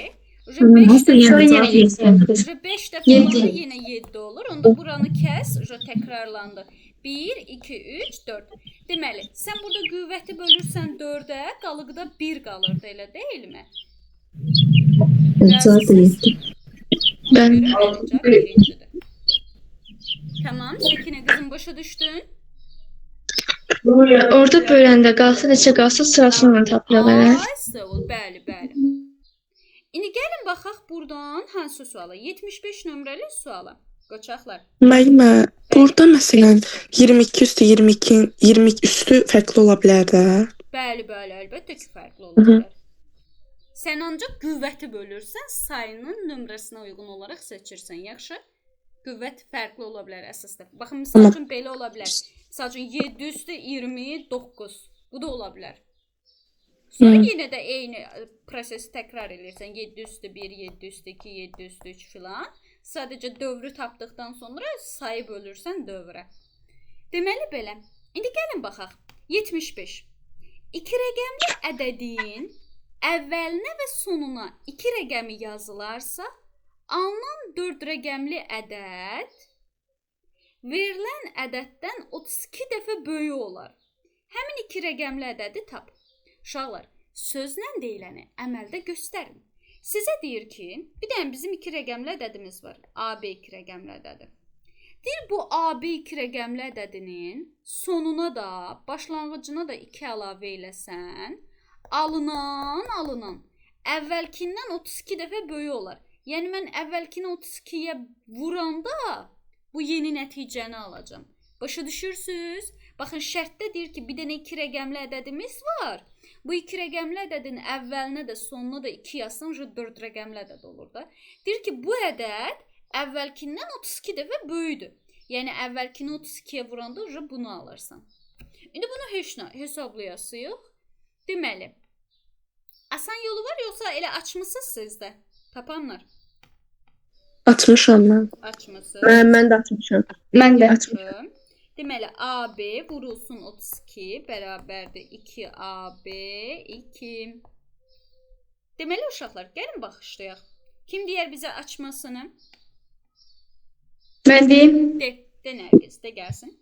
Uje 5 Nasıl dəfə Sonra yenə yəni? yedi. Uje 5 dəfə olanda yenə 7 olur. Onda buranı kəs, uje təkrarlandı. 1, 2, 3, 4. Deməli, sən burada qüvvəti bölürsən 4-ə, qalıqda 1 qalırdı, elə deyilmi? Zaten 7. Bəli. Birincə, birincidir. Tamam, Səkinə qızım başa düşdün? Orada böləndə qalsa neçə qalsa sırasıyla tapıla bilər. Ay, sağ ol, bəli, bəli. İndi gəlin baxaq buradan hansı suala? 75 nömrəli suala. Qoçaqlar. Müəllimə, burada məsələn 22 üstü 20 üstü fərqli ola bilər də. Bəli, bəli, əlbəttə ki, fərqli ola bilər. Sən ancaq qüvvəti bölürsən, sayının nömrəsinə uyğun olaraq seçirsən, yaxşı? Qüvvət fərqli ola bilər əsasda. Baxın, misal üçün belə ola bilər. Misal üçün 7 üstü 29. Bu da ola bilər. Sonra yenə də eyni prosesi təkrar edirsən. 7 üstü 1, 7 üstü 2, 7 üstü 3 filan. Sadəcə dövrü tapdıqdan sonra sayı bölürsən dövrə. Deməli belə. İndi gəlin baxaq. 75. 2 rəqəmli ədədin əvvəlinə və sonuna 2 rəqəmi yazılarsa, alınan 4 rəqəmli ədəd verilən ədəddən 32 dəfə böyük olar. Həmin 2 rəqəmli ədədi tap. Uşaqlar, sözlə deyiləni əməldə göstərin. Sizə deyir ki, bir dənə bizim 2 rəqəmli ədədimiz var. AB 2 rəqəmli ədədi. Deyir, bu AB 2 rəqəmli ədədinin sonuna da, başlanğıcına da 2 əlavə eləsən, alınan əvvəlkindən 32 dəfə böyük olar. Yəni mən əvvəlkini 32-yə vuranda bu yeni nəticəni alacağam. Başa düşürsüz? Baxın, şərtdə deyir ki, bir dənə 2 rəqəmli ədədimiz var. Bu 2 rəqəmli ədədin əvvəlinə də sonuna da 2 yazsam, 4 rəqəmli ədəd olur da. Deyir ki, bu ədəd əvvəlkindən 32 dəfə böyükdür. Yəni əvvəlkini 32-yə vuranda bunu alırsan. İndi bunu hesablayasıyıq. Deməli, asan yolu var, yoxsa elə açmısınız sizdə? Tapanlar. Açmışam mən. Açmısınız. Mən də açmışam. Mən də. Açmışam. Deməli, AB vurulsun 32 bərabərdir 2AB 2. Deməli, uşaqlar, gəlin baxışlayaq. Kim deyər bizə açmasını? Mən deyim. De Nərgiz, de gəlsin.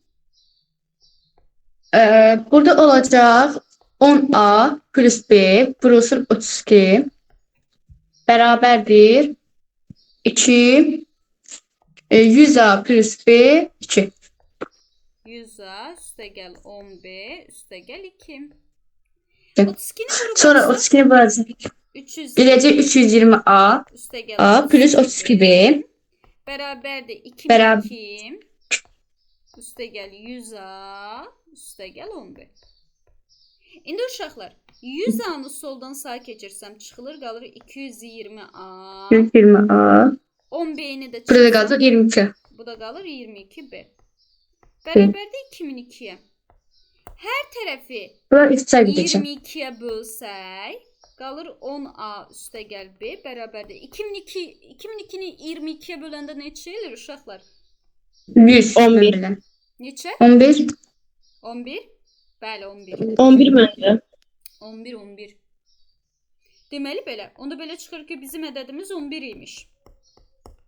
Burada olacaq 10A plus B vurulsun 32 bərabərdir 2 100A plus B 2. 100A üstə gəl 10B üstə gəl 2. Evet. 32-ni vurub Sonra 32'ni vuracaq. 300 Eləcək 320A üstə gəl A plus 32B bərabərdir 2 Bərabər. 2 üstə gəl 100A üstə gəl 10B. İndi uşaqlar, 100A-nı soldan sağa keçirsəm çıxılır, qalır 220A. 120A. 10B-ni də Burada çıxırsam, qalacaq 22. bu da qalır 22B. Bərabərdir 2002-yə. Hər tərəfi Bunlar üstə gidəcək. 22-yə bölsək, qalır 10A üstə gəl B bərabərdir. 2002-ni 22-yə böləndə neçə eləyir uşaqlar? 100. 11. Neçə? 11. 11? Bəli, 11. 11 məndə. 11. Deməli belə. Onda belə çıxır ki, bizim ədədimiz 11 imiş.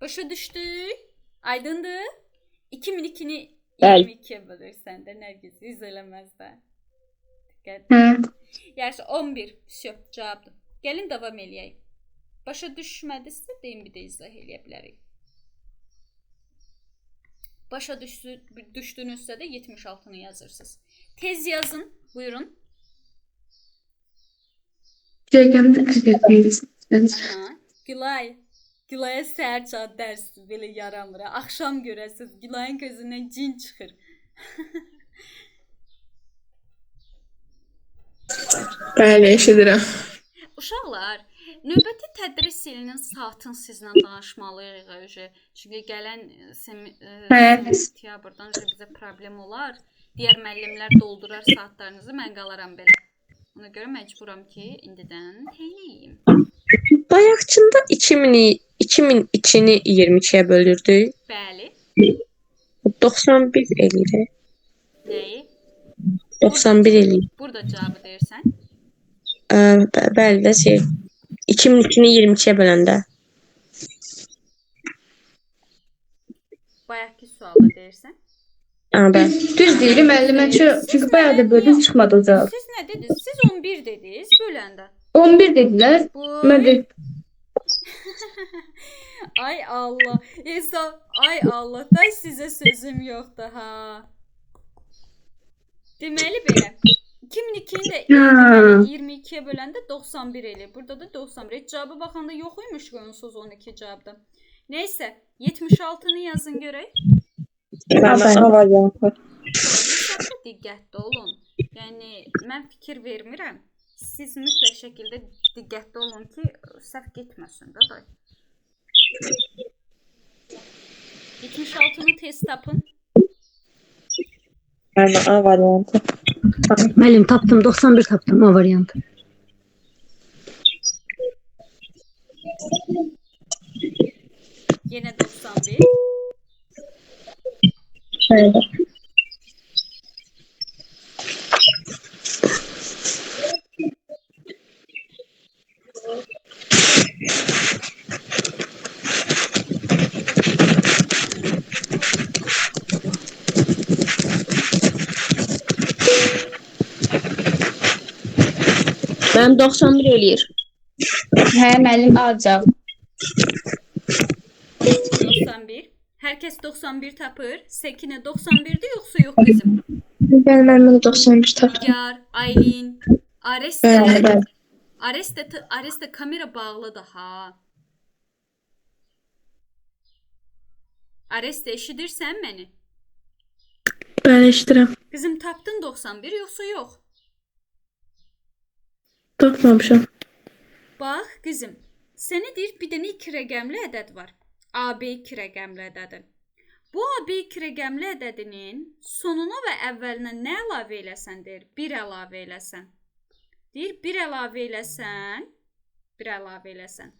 Başa düşdük? Aydındır? 2002-ni 22-yə bölürsən də Nərgiz, 100 eləməz də. Diqqət. Yəni 11. Всё, cavabdır. Gəlin davam eləyək. Başa düşmədinizsə deyin, bir də izah eləyə bilərik. Başa düşdünüzsə də 76-nı yazırsınız. Tez yazın. Buyurun. Rəqəmdə ədəd verirsən. Aha. Gülay. Gülaya səhər çağı dərs belə yaramır. Axşam görəsiz Gülayın gözündən cin çıxır. Bəli, eşidirəm. Uşaqlar, növbəti tədris ilinin saatını sizlə danışmalıyıq öcə. Çünki gələn sentyabrdan bizə problem olar. Digər müəllimlər doldurar saatlarınızı, mən qalaram belə. Ona görə məcburam ki, indidən teyləyim. Bayaqçında 2002-ni 22-yə bölürdük. Bəli. 91 eləyir. Nəyi? 91 eləyir. Burada cavabı deyirsən. Bəli də 2002-ni 22-yə böləndə. Bayaqki sualda deyirsən. Bəli. Düz deyir müəllimə çünki bayaq da böldüm çıxmadı o cavab. Siz nə dediniz? Siz 11 dediniz böləndə. 11 dedilər. Mən də Ay Allah. Ay Allah. Da sizə sözüm yoxdur ha. Deməli belə. 2002-ni də 22-yə böləndə 91 eləyir. Burada da 91. Cavaba baxanda yox imiş onsuz 12 cavabda. Nəysə, 76-nı yazın görək. Variantı. Hesabda diqqətli olun. Yəni mən fikir vermirəm. Siz mütləq şəkildə diqqətli olun ki, səhv getməsin də day. 76-nı tez tapın. A variantı. Müəllim tapdım, 91 tapdım o variantı. Yenə 91. şöyle. Mənim 91 eləyir. Hə, müəllim alacaq. 91. Hər kəs 91 tapır. Səkinə 91-dir yoxsa yox qızım? Bəli, mən bunu 91 tapdım. Nigar, Aylin, Bəli, bəli. Aresta kamera bağlıdır ha. Aresta eşidirsən məni? Bəli, eşidirəm. Qızım tapdın 91 yoxsa yox? Tapmamışam. Bax qızım, sənə deyir bir dənə 2 rəqəmli ədəd var. AB 2 rəqəmli ədədi. Bu AB 2 rəqəmli ədədinin sonuna və əvvəlinə nə əlavə eləsən deyir? 1 əlavə eləsən. Deyir 1 əlavə eləsən, 1 əlavə eləsən.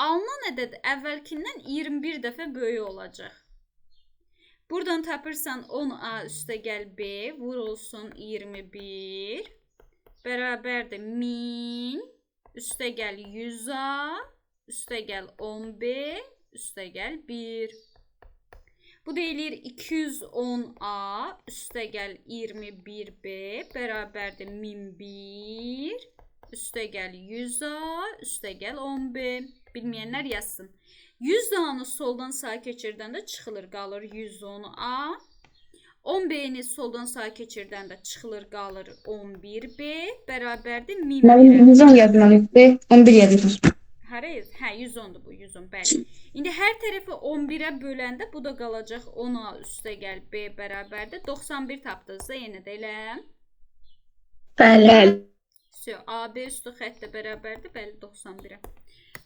Alınan ədəd əvvəlkindən 21 dəfə böyük olacaq. Buradan tapırsan 10A üstə gəl B vurulsun 21 bərabərdir 1000 üstə gəl 100A üstə gəl 10B üstə gəl 1. Bu deyilir 210A üstə gəl 21B bərabərdir 1001 üstə gəl 100A üstə gəl 10B. Bilməyənlər yazsın. 100A'nı soldan sağa keçirdəndə çıxılır, qalır 110A. 10B'ni soldan sağa keçirdəndə çıxılır, qalır 11B bərabərdir 1001. Müəllim 110 yazmalıydı, 11 yazılır. Hara? Hə, 110-dur bu, 110, bəli. İndi hər tərəfi 11-ə böləndə bu da qalacaq 10A üstə gəl B bərabərdir 91 tapdınızsa yenə də elə. Bəli. AB üstü xəttə bərabərdir, bəli 91-ə.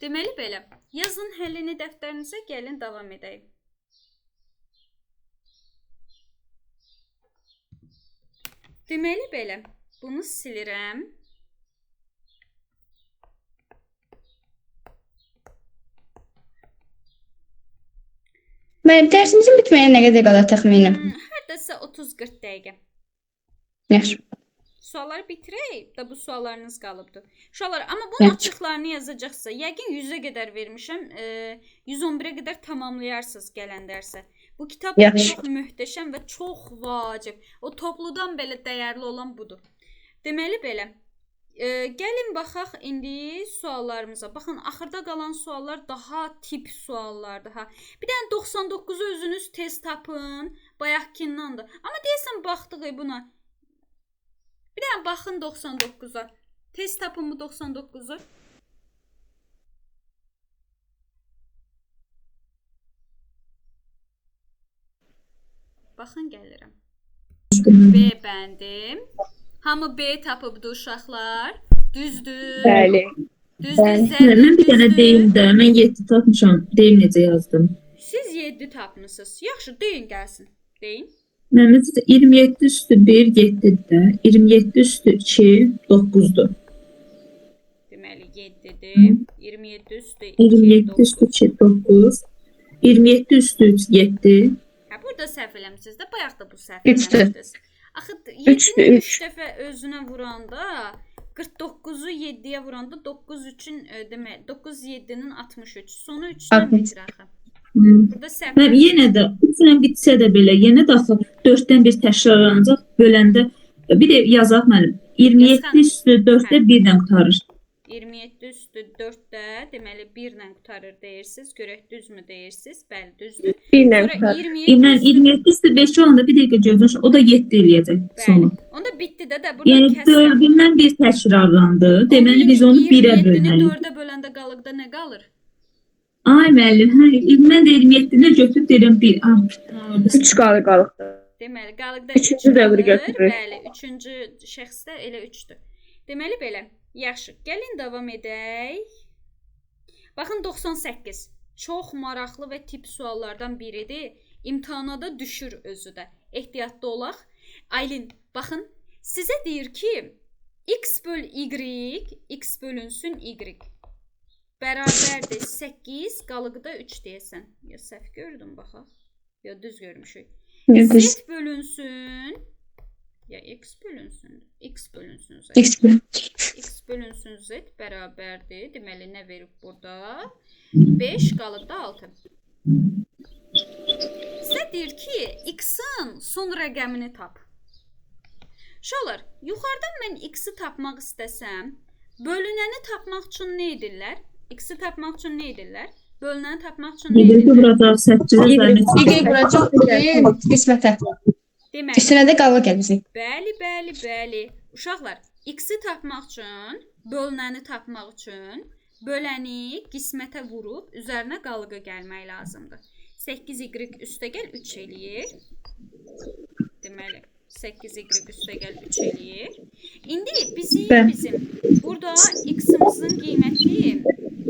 Deməli belə, yazın həllini dəftərinizə, gəlin davam edək. Deməli belə, bunu silirəm. Müəllim, dərsimizin bitməyinə nə qədər qalır təxminən? Hərdəsə 30-40 dəqiqə. Yaxşı. Sualları bitirək. Da bu suallarınız qalıbdı. Uşaqlar, amma bunun açıqlarını yazacaqsa, yəqin 100-ə qədər vermişəm. 111-ə qədər tamamlayarsınız gələn dərsə. Bu kitab çox möhtəşəm və çox vacib. O topludan belə dəyərli olan budur. Deməli belə. Gəlin baxaq indi suallarımıza. Baxın, axırda qalan suallar daha tip suallardır ha. Bir dənə 99-u özünüz tez tapın. Bayaqkindandır. Amma deyəsən baxdıq buna. Bir dənə baxın 99-a. Tez tapın bu 99-u. Baxın gəlirəm. B bəndim. Hamı B tapıbdı uşaqlar. Düzdür. Bəli. Düzdür. Mən Zərdin bir dənə düzdür. deyim də, mən 7 tapmışam. Deyim necə yazdım. Siz 7 tapmısınız. Yaxşı, deyin gəlsin. Deyin. Məmməd 27 üstü 1 7-dir də. 27 üstü 2 9-dur. Deməli 7-dir. 27 üstü 2 27 üstü 9. 2 9. 27 üstü 3 7. Hə, burada səhv eləmisiniz də. Bayaq da bu səhv Üçdür. eləmişdiniz. Axı 7-ni Üçdür, 3 üç. dəfə özünə vuranda 49-u 7-yə vuranda 9 üçün demək 9 7-nin 63. Sonu 3-dən Altmış. bitir axı. Hı. Burada səhv. Mən yenə də 3-lə bitsə də belə, yenə də axı 4-dən 1 təkrarlanacaq. Böləndə bir də yazaq müəllim. 27 üstü 4-də 1-lə qurtarır. 27 üstü 4-də deməli 1 ilə qurtarır deyirsiniz. Görək düzmü deyirsiniz? Bəli, düzdür. Birlə Sonra qurtar. 27 Mən üstü 27 üstü 5 olanda bir dəqiqə gözləş, o da 7 eləyəcək sonu. bəli. Onda bitdi də burada Yəni kəsrəm. 4-dən 1 təkrarlandı. Deməli biz onu 1-ə 27-ni bölməliyik. 4-ə böləndə qalıqda nə qalır? Ay müəllim, hə, mən də 27-ni götürüb deyirəm 1. 3 qalıqdır. Deməli, qalıqda Üçüncü 3 dövrü qalır. götürürük. Bəli, üçüncü şəxsdə elə 3-dür. Deməli belə. Yaxşı, gəlin davam edək. Baxın 98. Çox maraqlı və tip suallardan biridir. İmtahana da düşür özü də. Ehtiyatlı olaq. Aylin, baxın, sizə deyir ki, x böl y, x bölünsün y. Bərabərdir 8, qalıqda 3 deyəsən. Ya səhv gördüm baxaq. Ya düz görmüşük. Z bölünsün. Ya x bölünsün. X bölünsün z. X bölünsün z bərabərdir. Deməli nə verib burada? 5 qalıqda 6. Sizə deyir ki, x-in son rəqəmini tap. Uşaqlar, yuxarıdan mən x-i tapmaq istəsəm, bölünəni tapmaq üçün nə edirlər? X-i tapmaq üçün nə edirlər? Bölünəni tapmaq üçün nə Y edirlər? burada 8-ə zəhmət. Y vuracaq qismətə. Deməli, Üstünə də qalıq gələcək. bəli. Uşaqlar, x-i tapmaq üçün, bölünəni tapmaq üçün böləni qismətə vurub üzərinə qalığa gəlmək lazımdır. 8y üstəgəl 3 eləyir. Deməli, 8y üstəgəl 3 eləyir. İndi bizim burada x-imizin qiyməti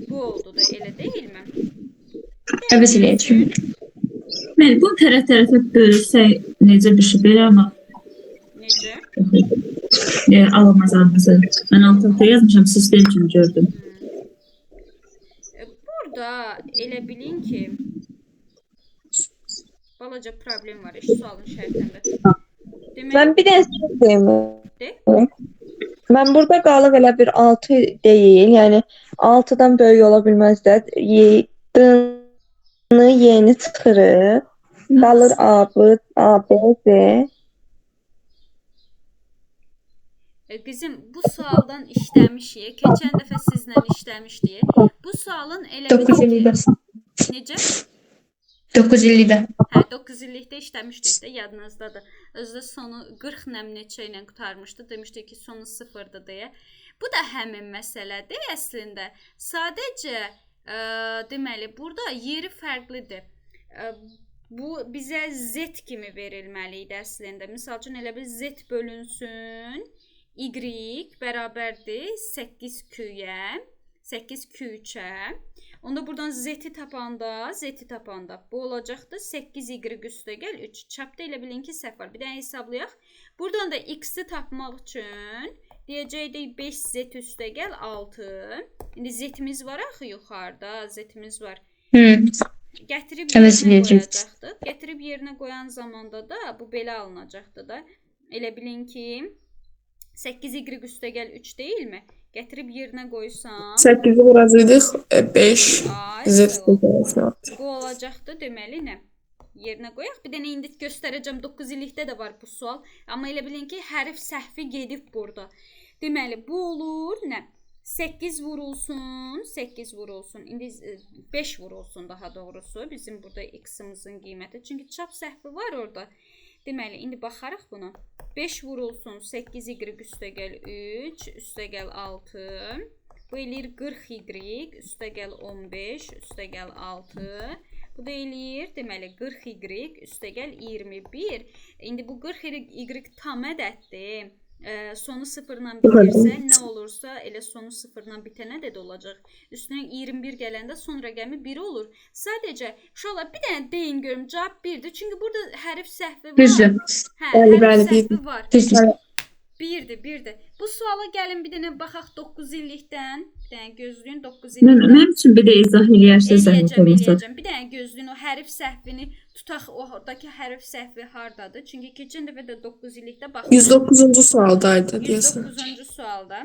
bu oldu da, elə deyilmi? Əvəz eləyəcək. Mən bu tərəf-tərəfə bölsək necə bir şey belə amma Necə? alamazlarımızı. Mən altında yazmışam, sistem kimi gördüm. Burada elə bilin ki, balaca problem var sualın şərtində. Mən bir dənə söz deyim. De. Mən burada qalıq elə bir 6 deyil. Yəni 6-dan böyük ola bilməz də. D-ni yeni çıxırıq. Qalır A, B, Z. Qızım, bu sualdan işləmişik. Keçən dəfə sizlə işləmişdik. Bu sualın elə 9 bilin illikdə. ki, necə? 9 illikdə. Hə, 9 illikdə işləmişdik də, yadınızdadır. Özdə sonu 40 neçə ilə qurtarmışdı. Demişdik ki, sonu 0-dır deyə. Bu da həmin məsələdir əslində. Sadəcə deməli, burada yeri fərqlidir. Bu bizə z kimi verilməli idi əslində. Məsəl üçün elə bir z bölünsün y bərabərdir 8q-yə, 8q-3-ə. Onda buradan z-i tapanda bu olacaqdır 8y üstəgəl 3. Çapda elə bilin ki, səhv var. Bir də hesablayaq. Buradan da x-i tapmaq üçün deyəcəkdik 5z üstəgəl 6. İndi z-imiz var axı yuxarıda, z-imiz var. Gətirib yerinə qoyacaqdıq. Gətirib yerinə qoyan zamanda da bu belə alınacaqdı da. Elə bilin ki, 8y üstəgəl 3 deyilmi? Gətirib yerinə qoysam 8-i vuracaqdıq 5 z bu olacaqdı deməli nə? Yerinə qoyaq. Bir dənə indi göstərəcəm. 9 illikdə də var bu sual. Amma elə bilin ki, hərf səhvi gedib burada. Deməli bu olur nə? 8 vurulsun, 8 vurulsun. İndi 5 vurulsun daha doğrusu. Bizim burada x-imizin qiyməti. Çünki çap səhvi var orada. Deməli, indi baxarıq buna. 5 vurulsun 8y üstəgəl 3, üstəgəl 6. Bu eləyir 40y üstəgəl 15, üstəgəl 6. Bu da eləyir, deməli 40y üstəgəl 21. İndi bu 40y tam ədəddir. Sonu sıfırla bitirsə, nə olursa elə sonu sıfırla bitən ədəd olacaq. Üstünə 21 gələndə son rəqəmi 1 olur. Sadəcə uşaqlar bir dənə deyin görüm cavab 1-dir. Çünki burada hərf səhvi var. Düzdür. Hə, Bəli, hərf bəli, səhvi var. Düzdür. 1-dir. Bu suala gəlin bir dənə baxaq 9 illikdən. Bir dənə gözləyin 9 Mən illikdən. üçün bir də izah eləyərsə zəhmət olursa. Eləyəcəm. Bir dənə gözləyin o hərf səhvini tutaq. Oradakı hərf səhvi hardadır? Çünki keçən dəfə də 9 illikdə baxdıq. 109-cu sualdaydı deyəsən. 109-cu sualda.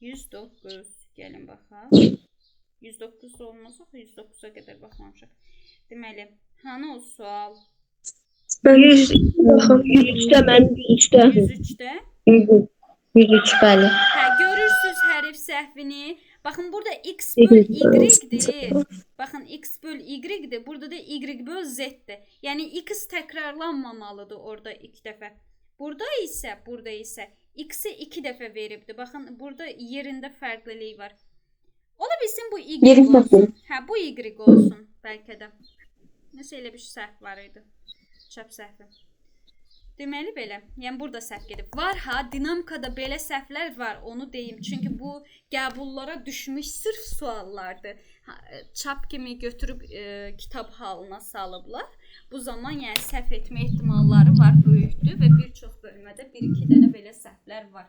109. Gəlin baxaq. 109 olmasa 109-a qədər baxmamışıq. Deməli, hanı o sual? Baxın 103-də mənim 103-də. 103-də. 103 bəli. Hə, görürsüz hərf səhvini. Baxın burada x böl y-dir. Baxın x böl y-dir. Burada da y böl z-dir. Yəni x təkrarlanmamalıdır orada ilk dəfə. Burada isə x-i 2 dəfə veribdi. Baxın burada yerində fərqlilik var. Ola bilsin bu y olsun. Hə, bu y olsun bəlkə də. Nəsə elə bir səhv var idi. Çap səhvi. Deməli belə. Yəni burada səhv gedib. Var ha, dinamikada belə səhvlər var, onu deyim. Çünki bu qəbullara düşmüş sırf suallardır. Çap kimi götürüb kitab halına salıblar. Bu zaman yəni səhv etmə ehtimalları var, böyükdür və bir çox bölmədə 1-2 dənə belə səhvlər var.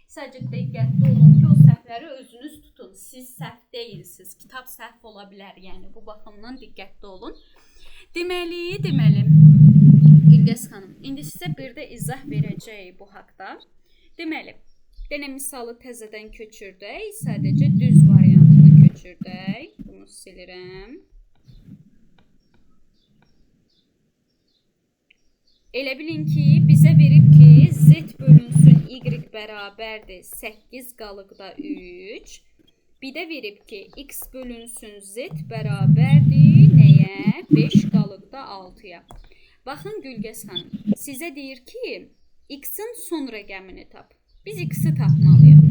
Sadəcə diqqətli olun ki, o səhvləri özünüz tutun. Siz səhv deyilsiniz. Kitab səhv ola bilər. Yəni bu baxımdan diqqətli olun. Deməli, Gülgəz xanım, indi sizə bir də izah verəcəyik bu haqda. Deməli, denə misalı təzədən köçürdək, sadəcə düz variantını köçürdək. Bunu silirəm. Elə bilin ki, bizə verib ki, z bölünsün y bərabərdir 8 qalıqda 3. Bir də verib ki, x bölünsün z bərabərdir nəyə? 5 qalıqda 6-ya. Baxın Gülgəz xanım, sizə deyir ki, x-in son rəqəmini tap. Biz x-i tapmalıyıq.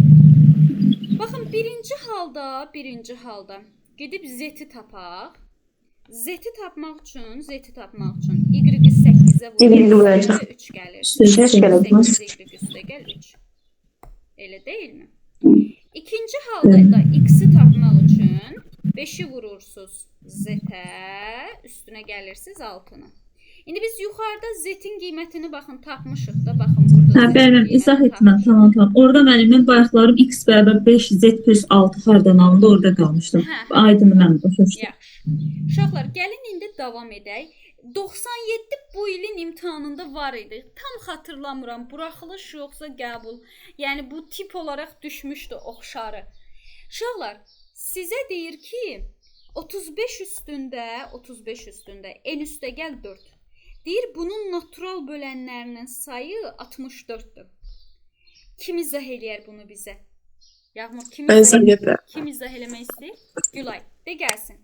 Baxın, birinci halda gedib z-i tapaq. Z-i tapmaq üçün y-i 8-ə vurursa 3 gəlir. 8 y üstəgəl 3. Elə deyilmi? İkinci halda da x-i tapmaq üçün 5-i vurursunuz z-ə, üstünə gəlirsiniz 6-nı. İndi biz yuxarıda z-in qiymətini baxın tapmışıq da, baxın burada. Hə, bəli, izah etməm, tamam. Orada mən bayaqlarım x bərabər 5 z plus 6 hardan alındı, orada qalmışdım. Aydın mən başa. Yaxşı. Uşaqlar, gəlin indi davam edək. 97 bu ilin imtahanında var idi. Tam xatırlamıram, buraxılış yoxsa qəbul. Yəni bu tip olaraq düşmüşdü oxşarı. Uşaqlar, sizə deyir ki, 35 üstündə n üstəgəl 4. Deyir, bunun natural bölənlərinin sayı 64-dür. Kim izah eləyər bunu bizə? Yağmur, kim izah eləmək istəyir? Gülay, de gəlsin.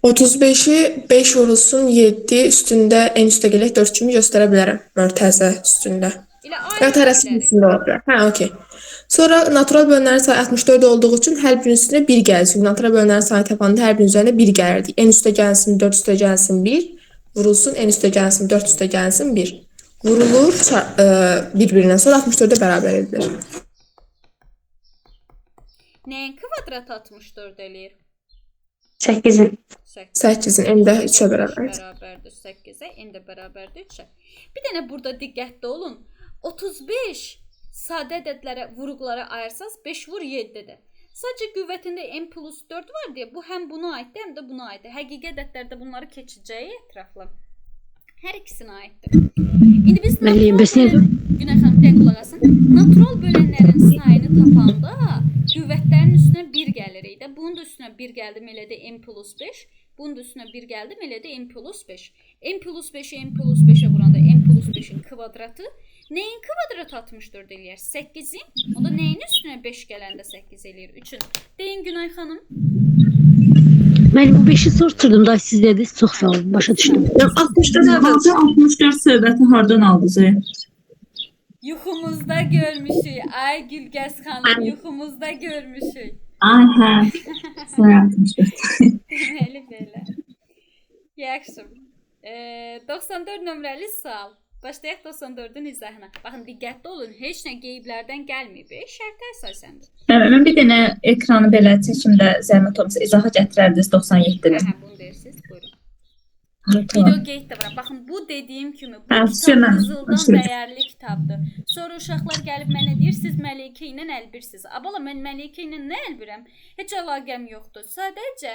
35-i 5 vurulsun 7 üstündə n üstəgələk 4 kimi göstərə bilərəm. Mörtəzə üstündə. Ya tərəsin üstündə ola bilər. Hə, okey. Sonra natural bölünənlərin sayı 64 olduğu üçün hər birinin üstünə 1 gəlir. Çünki natural bölünənlərin sayı tapanda hər birinin üzərində 1 gəlirdi. n üstə gəlsin, 4 üstə gəlsin 1. Vurulsun, n üstə gəlsin, 4 üstə gəlsin 1. Vurulur, bir-birindən sonra 64-ə bərabər edilir. Nəyin kvadratı 64 eləyir? 8-in. 8-in n də 3-ə bərabərdir. Bərabərdir 8-ə, n də bərabərdir 3-ə. Bir dənə burada diqqətli olun. 35 sadə ədədlərə, vuruqlara ayırsaz 5 vur 7-dir. Sadəcə qüvvətində n plus 4 var deyə bu həm buna aiddir, həm də buna aiddir. Həqiqi ədədlərdə bunları keçəcəyi ətraflı. Hər ikisinə aiddir. İndi biz Günay xanım, tək qulaq asın. Natural bölənlərin sayını tapanda qüvvətlərin üstünə 1 gəlirik də. Bunun da üstünə 1 gəldim, elə də n plus 5. Bunun da üstünə 1 gəldim, elə də n plus 5. n plus 5-i n plus 5-ə vuranda n plus 5-in kvadratı nəyin kvadratı 64 eləyər? 8-in. O da nəyin üstünə 5 gələndə 8 eləyir? 3-ün. Deyin Günay xanım. Mən bu 5-i soruşdum da siz dediniz, çox sağ olun, başa düşdüm. 64 söhbəti hardan aldınız? Yuxumuzda görmüşük. Ay Gülgəz xanım, yuxumuzda görmüşük. Ay, hə. Son 64. Deməli belə. Yaxşı. 94 nömrəli sual. Başlayaq 94-ün izahına. Baxın, diqqətli olun. Heç nə qeyblərdən gəlməyib. Şərtə əsasəndir. Mən bir dənə ekranı belə çəkimdə zəhmət olmasa izaha gətirərdiniz 97-ni. Hə, bunu deyirsiniz. Buyurun. Video qeyd də var. Baxın, bu dediyim kimi bu Hə, kitab Süleyman, qızıldan Süleyman. dəyərli kitabdır. Sonra uşaqlar gəlib mənə deyir, siz Məlikə ilə əlbirsiniz. Abala, mən Məlikə ilə nə əlbirəm? Heç əlaqəm yoxdur. Sadəcə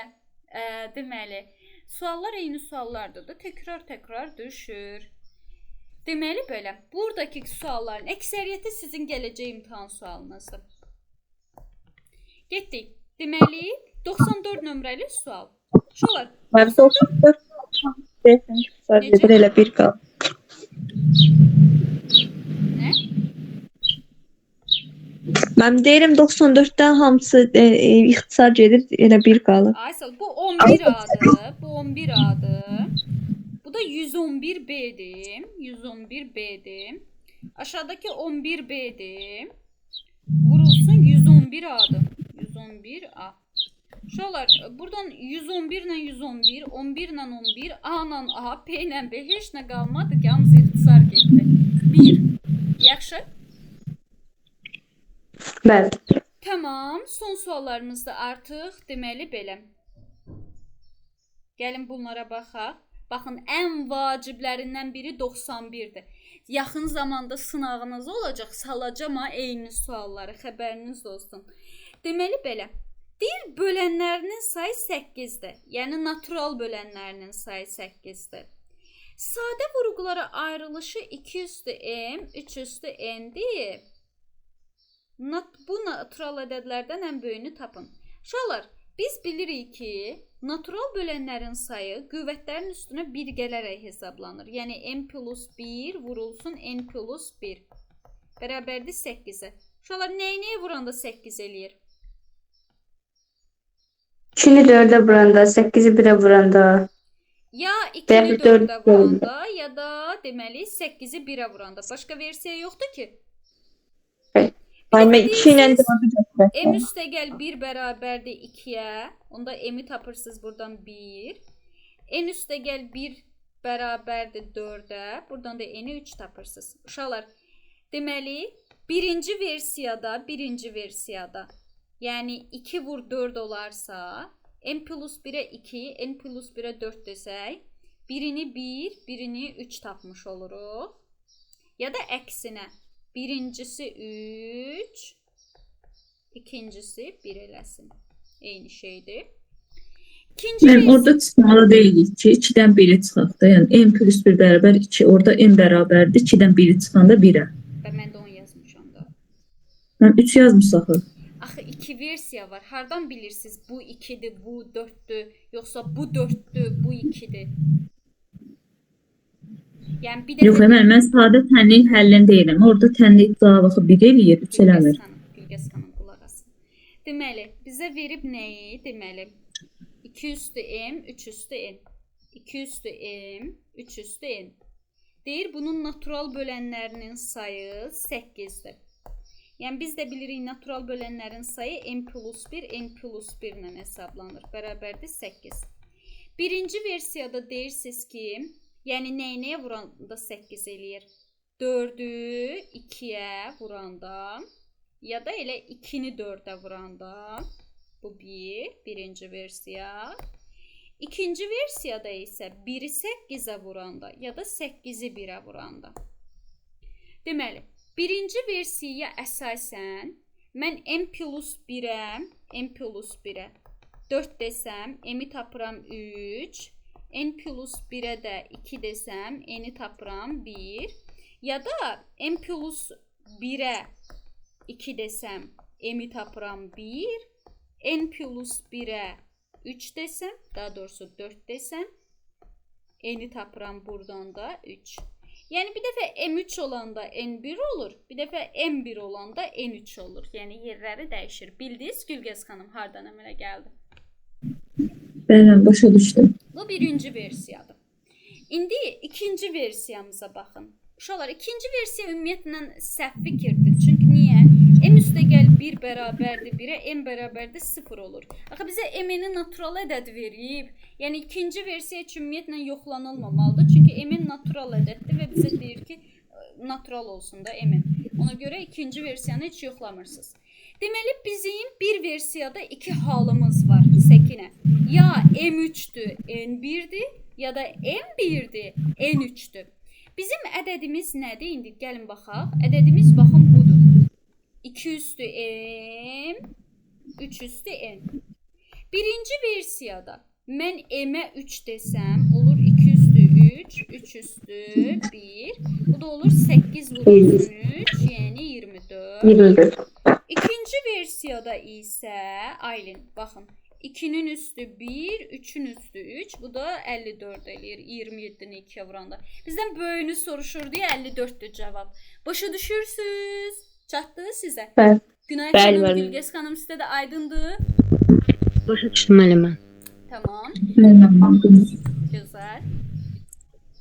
deməli, suallar eyni suallardır da, təkrar düşür. Deməli belə, buradakı sualların əksəriyyəti sizin gələcək imtahan sualınızdır. Getdik. Deməli, 94 nömrəli sual. Uşaqlar, Mən 94 sadəcə elə bir qal. nə? Mən deyirəm 94-dən hamısı ixtisar gedir, elə bir qalır. Aysel, bu 11 adı, bu 11 adı. Bu da 111B'dir. 111B'dir. Aşağıdaki 11B'dir. Vurulsun 111 adı. 111A. Uşaqlar, buradan 111 ilə 111, 11 ilə 11, A ilə A, P ilə B heç nə qalmadı ki, hamısı ixtisar getdi. 1. Yaxşı? Bəli. Tamam, son suallarımız da artıq deməli belə. Gəlin bunlara baxaq. Baxın, ən vaciblərindən biri 91-dir. Yaxın zamanda sınağınız olacaq, salacağam ha eyni sualları, xəbəriniz olsun. Deməli belə. Deyir, bölənlərinin sayı 8-dir. Yəni natural bölənlərinin sayı 8-dir. Sadə vurğulara ayrılışı 2 üstü m, 3 üstü n-dir. Bu natural ədədlərdən ən böyüyünü tapın. Uşaqlar, biz bilirik ki, natural bölənlərin sayı qüvvətlərin üstünə 1 gələrək hesablanır. Yəni m plus 1 vurulsun n plus 1. Bərabərdir 8-ə. Uşaqlar, nəyə vuranda 8 eləyir? 2-ni 4-ə vuranda, 8-i 1-ə vuranda. Ya 2-ni 4-ə vuranda, ya da deməli 8-i 1-ə vuranda. Başqa versiya yoxdur ki? Mən 2 ilə 4-ü götürürəm. M üstəgəl 1 bərabərdir 2-yə. Onda m-i tapırsınız buradan 1. N üstəgəl 1 bərabərdir 4-ə. Buradan da n-i 3 tapırsınız. Uşaqlar, deməli birinci versiyada yəni 2 vur 4 olarsa n plus 1-ə 2, n plus 1-ə 4 desək, birini 1, birini 3 tapmış oluruq. Ya da əksinə, birincisi 3, ikincisi 1 eləsin. Eyni şeydir. Mən orada çıxmalı deyilik ki, 2-dən 1-i çıxaq da. Yəni m plus 1 bərabər 2. Orada m bərabərdir. 2-dən 1-i çıxanda 1-ə. Mən də 10 yazmışam da. Mən 3 yazmışam. Axı 2 versiya var. Hardan bilirsiniz bu 2-dir, bu 4-dür, yoxsa bu 4-dür, bu 2-dir? Yəni bir də Yox, mən sadə tənlik həllini deyirəm. Orada tənlik cavabı 1 eləyir, 3 eləmir. Gülgəz xanım qulaq asın. Deməli, bizə verib nəyi? Deməli 2 üstü m, 3 üstü n. 2 üstü m, 3 üstü n. Deyir, bunun natural bölənlərinin sayı 8-dir. Yəni biz də bilirik natural bölənlərin sayı m plus 1, n plus 1 ilə hesablanır. Bərabərdir 8. Birinci versiyada deyirsiniz ki, yəni nəyə vuranda 8 eləyir? 4-ü 2-yə vuranda, ya da elə 2-ni 4-ə vuranda. Bu birinci versiya. İkinci versiyada isə 1-i 8-ə vuranda, ya da 8-i 1-ə vuranda. Deməli, birinci versiyaya əsasən mən m plus 1-ə 4 desəm, m-i tapıram 3, n plus 1-ə də 2 desəm, n-i tapıram 1, ya da m plus 1-ə 2 desəm, m-i tapıram 1, n plus 1-ə 3 desəm, daha doğrusu 4 desəm, n-i tapıram buradan da 3. Yəni bir dəfə M3 olanda N1 olur, bir dəfə M1 olanda N3 olur. Yəni yerləri dəyişir. Bildiniz Gülgəz xanım hardan əmələ gəldi? Bəli, başa düşdüm. Bu birinci versiyadır. İndi ikinci versiyamıza baxın. Uşaqlar, ikinci versiya ümumiyyətlə səhv fikirdir. Çünki niyə? M üstəgəl 1 bərabərdir 1-ə, m bərabərdir 0 olur. Axı bizə m-ni natural ədəd verib. Yəni ikinci versiya üçün ümumiyyətlə yoxlanılmamalıdır. Çünki m natural ədəddir və bizə deyir ki, natural olsun da m. Ona görə ikinci versiyanı heç yoxlamırsınız. Deməli bizim bir versiyada iki halımız var Səkinə. Ya m3-dür, n1-dir, ya da m1-dir, n3-dür. Bizim ədədimiz nədir? İndi gəlin baxaq. Ədədimiz baxın budur. 2 üstü m, 3 üstü n. Birinci versiyada mən m-ə 3 desəm, olur 2 üstü 3, 3 üstü 1. Bu da olur 8 vurulsun 3, yəni 24. İkinci versiyada isə, Aylin, baxın. 2-nin üstü 1, 3-ün üstü 3. Bu da 54 eləyir. 27-ni 2-yə vuranda. Bizdən böyüyünü soruşur deyə 54-dür cavab. Başa düşürsünüz? Çatdı sizə? Bəli. Günay Bəli, xanım, bəli. Gülgəz xanım sizə də aydındır? Başa düşdüm müəllim mən. Tamam. Gözəl.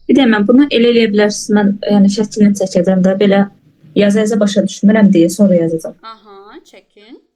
Bir də mən bunu elə eləyə bilərsiniz. Mən yəni şəklini çəkəcəm də belə yazı başa düşmürəm deyə sonra yazacağam. Aha, çəkin.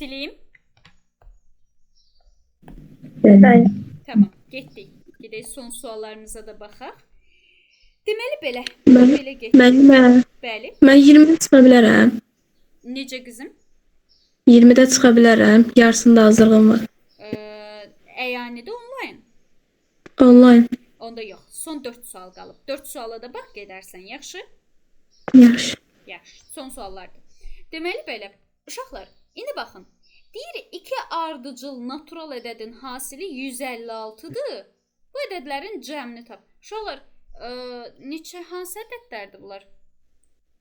Sileyim. Bəli. Tamam, getdik. Gedək son suallarımıza da baxaq. Deməli belə. Mən- Belə getdik. Mən Bəli. 20-də çıxa bilərəm. Necə qızım? 20-də çıxa bilərəm. Yarısında hazırlığım var. Əyanidə onlayn. Onlayn. Onda yox. Son 4 sual qalıb. 4 suala da bax gedərsən, yaxşı? Yaxşı. Yaxşı. Son suallardır. Deməli belə. Uşaqlar, indi baxın. Deyir 2 ardıcıl natural ədədin hasili 156-dır. Bu ədədlərin cəmini tap. Uşaqlar, neçə hansı ədədlərdir bunlar?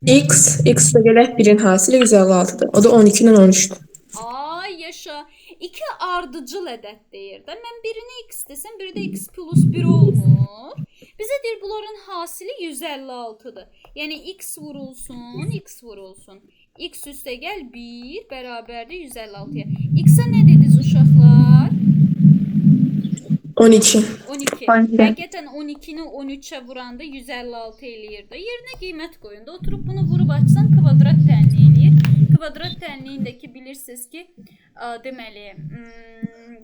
X üstəgələk 1-in hasili 156-dır. O da 12-dən 13-dür. Ay yaşa. 2 ardıcıl ədəd deyir də. Mən birini x desəm, biri də x plus 1 olmur. Bizə deyir bunların hasili 156-dır. Yəni x vurulsun, x vurulsun. X üstəgəl 1 bərabərdir 156-ya. X-a nə dediniz uşaqlar? 12. 12. 12. Həqiqətən 12-ni 13-ə vuranda 156 eləyir də. Yerinə qiymət qoyun da. Oturub bunu vurub açsan kvadrat tənliyi eləyir. Kvadrat tənliyindəki bilirsiniz ki, deməli,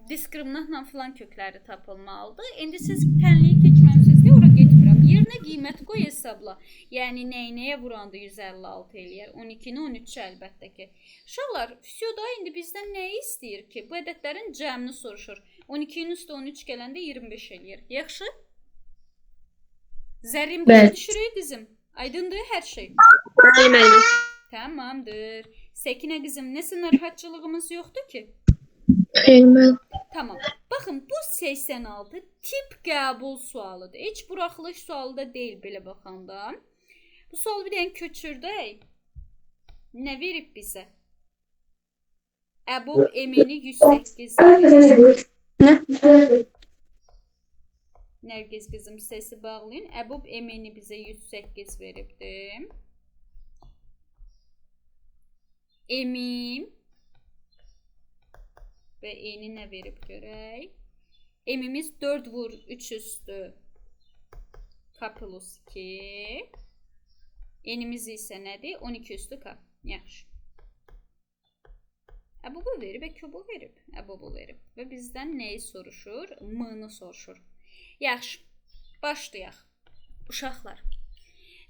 diskriminantla filan kökləri tapılmalıdır. İndi siz tənliyi keçməmisiniz deyə ora getmirəm. Yerinə qiymət qoy hesabla. Yəni nəyə vuranda 156 eləyər? 12-ni 13-ə əlbəttə ki. Uşaqlar, füsyoda indi bizdən nəyi istəyir ki? Bu ədədlərin cəmini soruşur. 12-nin üstə 13 gələndə 25 eləyir. Yaxşı? Zərrin başa düşürük qızım. Aydındır hər şey. Bəli, müəllim. Tamamdır. Səkinə qızım, nəsə narahatçılığımız yoxdur ki? Xeyr, mən. Tamam. Baxın, bu 86 tip qəbul sualıdır. Heç buraxılış sualı da deyil belə baxanda. Bu sualı bir dənə köçürdək. Nə verib bizə? Əbu Emini 108 verib. Nərgiz qızım səsi bağlayın. Əbub Emini bizə 108 veribdir. Emim və eni nə verib görək. Emimiz 4 vur 3 üstü k plus 2. Enimiz isə nədir? 12 üstü k. Yaxşı. Əbubu verib, Əkubu verib. Əbubu verib. Və bizdən nəyi soruşur? M-ni soruşur. Yaxşı. Başlayaq. Uşaqlar.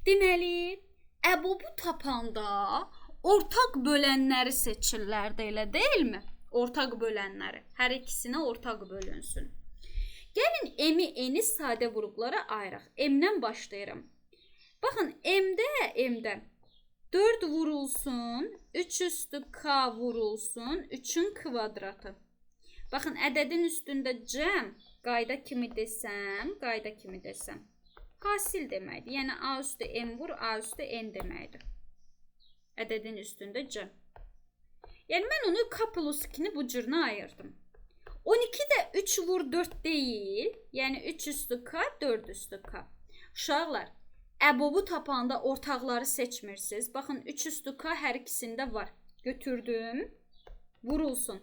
Deməli, Əbubu tapanda ortaq bölənləri seçirlər də elə deyilmi? Ortaq bölənləri. Hər ikisinə ortaq bölünsün. Gəlin M-i eni sadə qruplara ayıraq. M-dən başlayıram. Baxın, M-də 4 vurulsun, 3 üstü k vurulsun, 3-ün kvadratı. Baxın, ədədin üstündə cəm, qayda kimi desəm, hasil deməkdir. Yəni, A üstü M vur, A üstü N deməkdir. Ədədin üstündə cəm. Yəni, mən onu k plus 2-ni bu cürünə ayırdım. 12 də 3 vur 4 deyil. Yəni 3 üstü k, 4 üstü k. Uşaqlar, əbobu tapanda ortaqları seçmirsiniz. Baxın 3 üstü k hər ikisində var. Götürdüm. Vurulsun.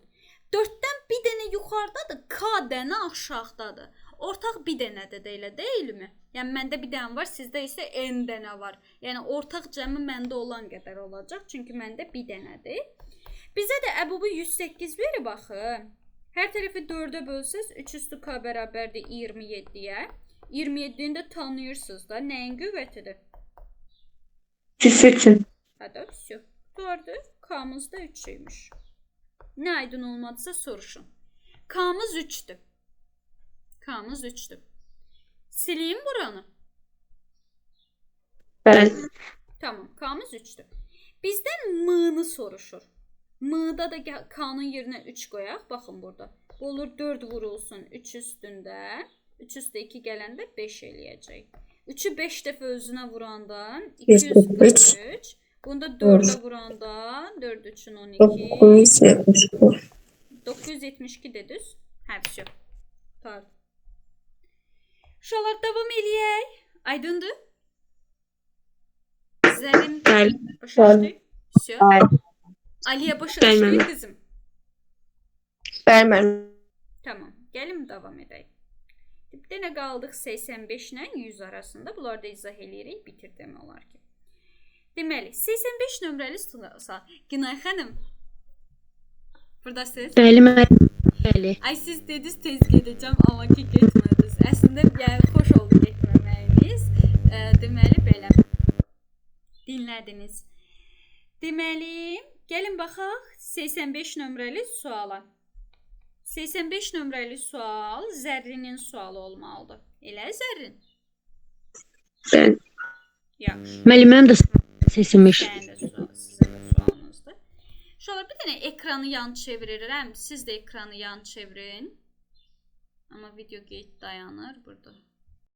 4-dən bir dənə yuxarıdadır, k dənə aşağıdadır. Ortaq bir dənədir də elə deyilmi? Yəni məndə bir dənə var, sizdə isə n dənə var. Yəni ortaq cəmi məndə olan qədər olacaq. Çünki məndə bir dənədir. Bizə də əbubu 108 verir baxın. Hər tərəfi 4-ə bölsəz 3 üstü k bərabərdir 27-yə. 27-ni də tanıyırsınız da. Nəyin qüvvətidir? Küsürsün. Hədə vəsə. Doğrudur. K-mız da 3-üymüş. Nə aydın olmadısa soruşun. K-mız 3-dür. K-mız 3-dür. Sileyim buranı. Bəli. Tamam, K-mız 3-dür. Bizdən M-nı soruşur. M-da da K-nın yerinə 3 qoyaq. Baxın burada. Bu olur 4 vurulsun 3 üstündə. 3 üstə 2 gələndə 5 eləyəcək. 3-ü 5 dəfə özünə vuranda 243. Bunda 4'ə vuranda 4 üçün 12. 972 de düz. Hə, vəsə. Pardon. Uşaqlar davam eləyək. Aydındır? Zərin başa düşdük? Vəsə. Aliyə başa düşdük qızım. Bəli. Tamam. Gəlin davam edək. Bir dənə qaldıq 85 ilə 100 arasında. Bunları da izah eləyirik. Bitir demək olar ki. Deməli, 85 nömrəli sual. Günay xanım. Buradasınız? Bəli. Ay siz dediniz tez gedəcəm, amma ki getmədiniz. Əslində yəni xoş oldu getməməyiniz. Deməli belə. Dinlədiniz. Deməli, gəlin baxaq 85 nömrəli suala. 85 nömrəli sual Zərrinin sualı olmalıdır. Elə Zərrin? Bəli. Yaxşı. Müəlliməm də 85. Sizin də sualınızdır. Şöyle bir dənə ekranı yan çevirirəm. Siz də ekranı yan çevirin. Amma video qeyd dayanır burada.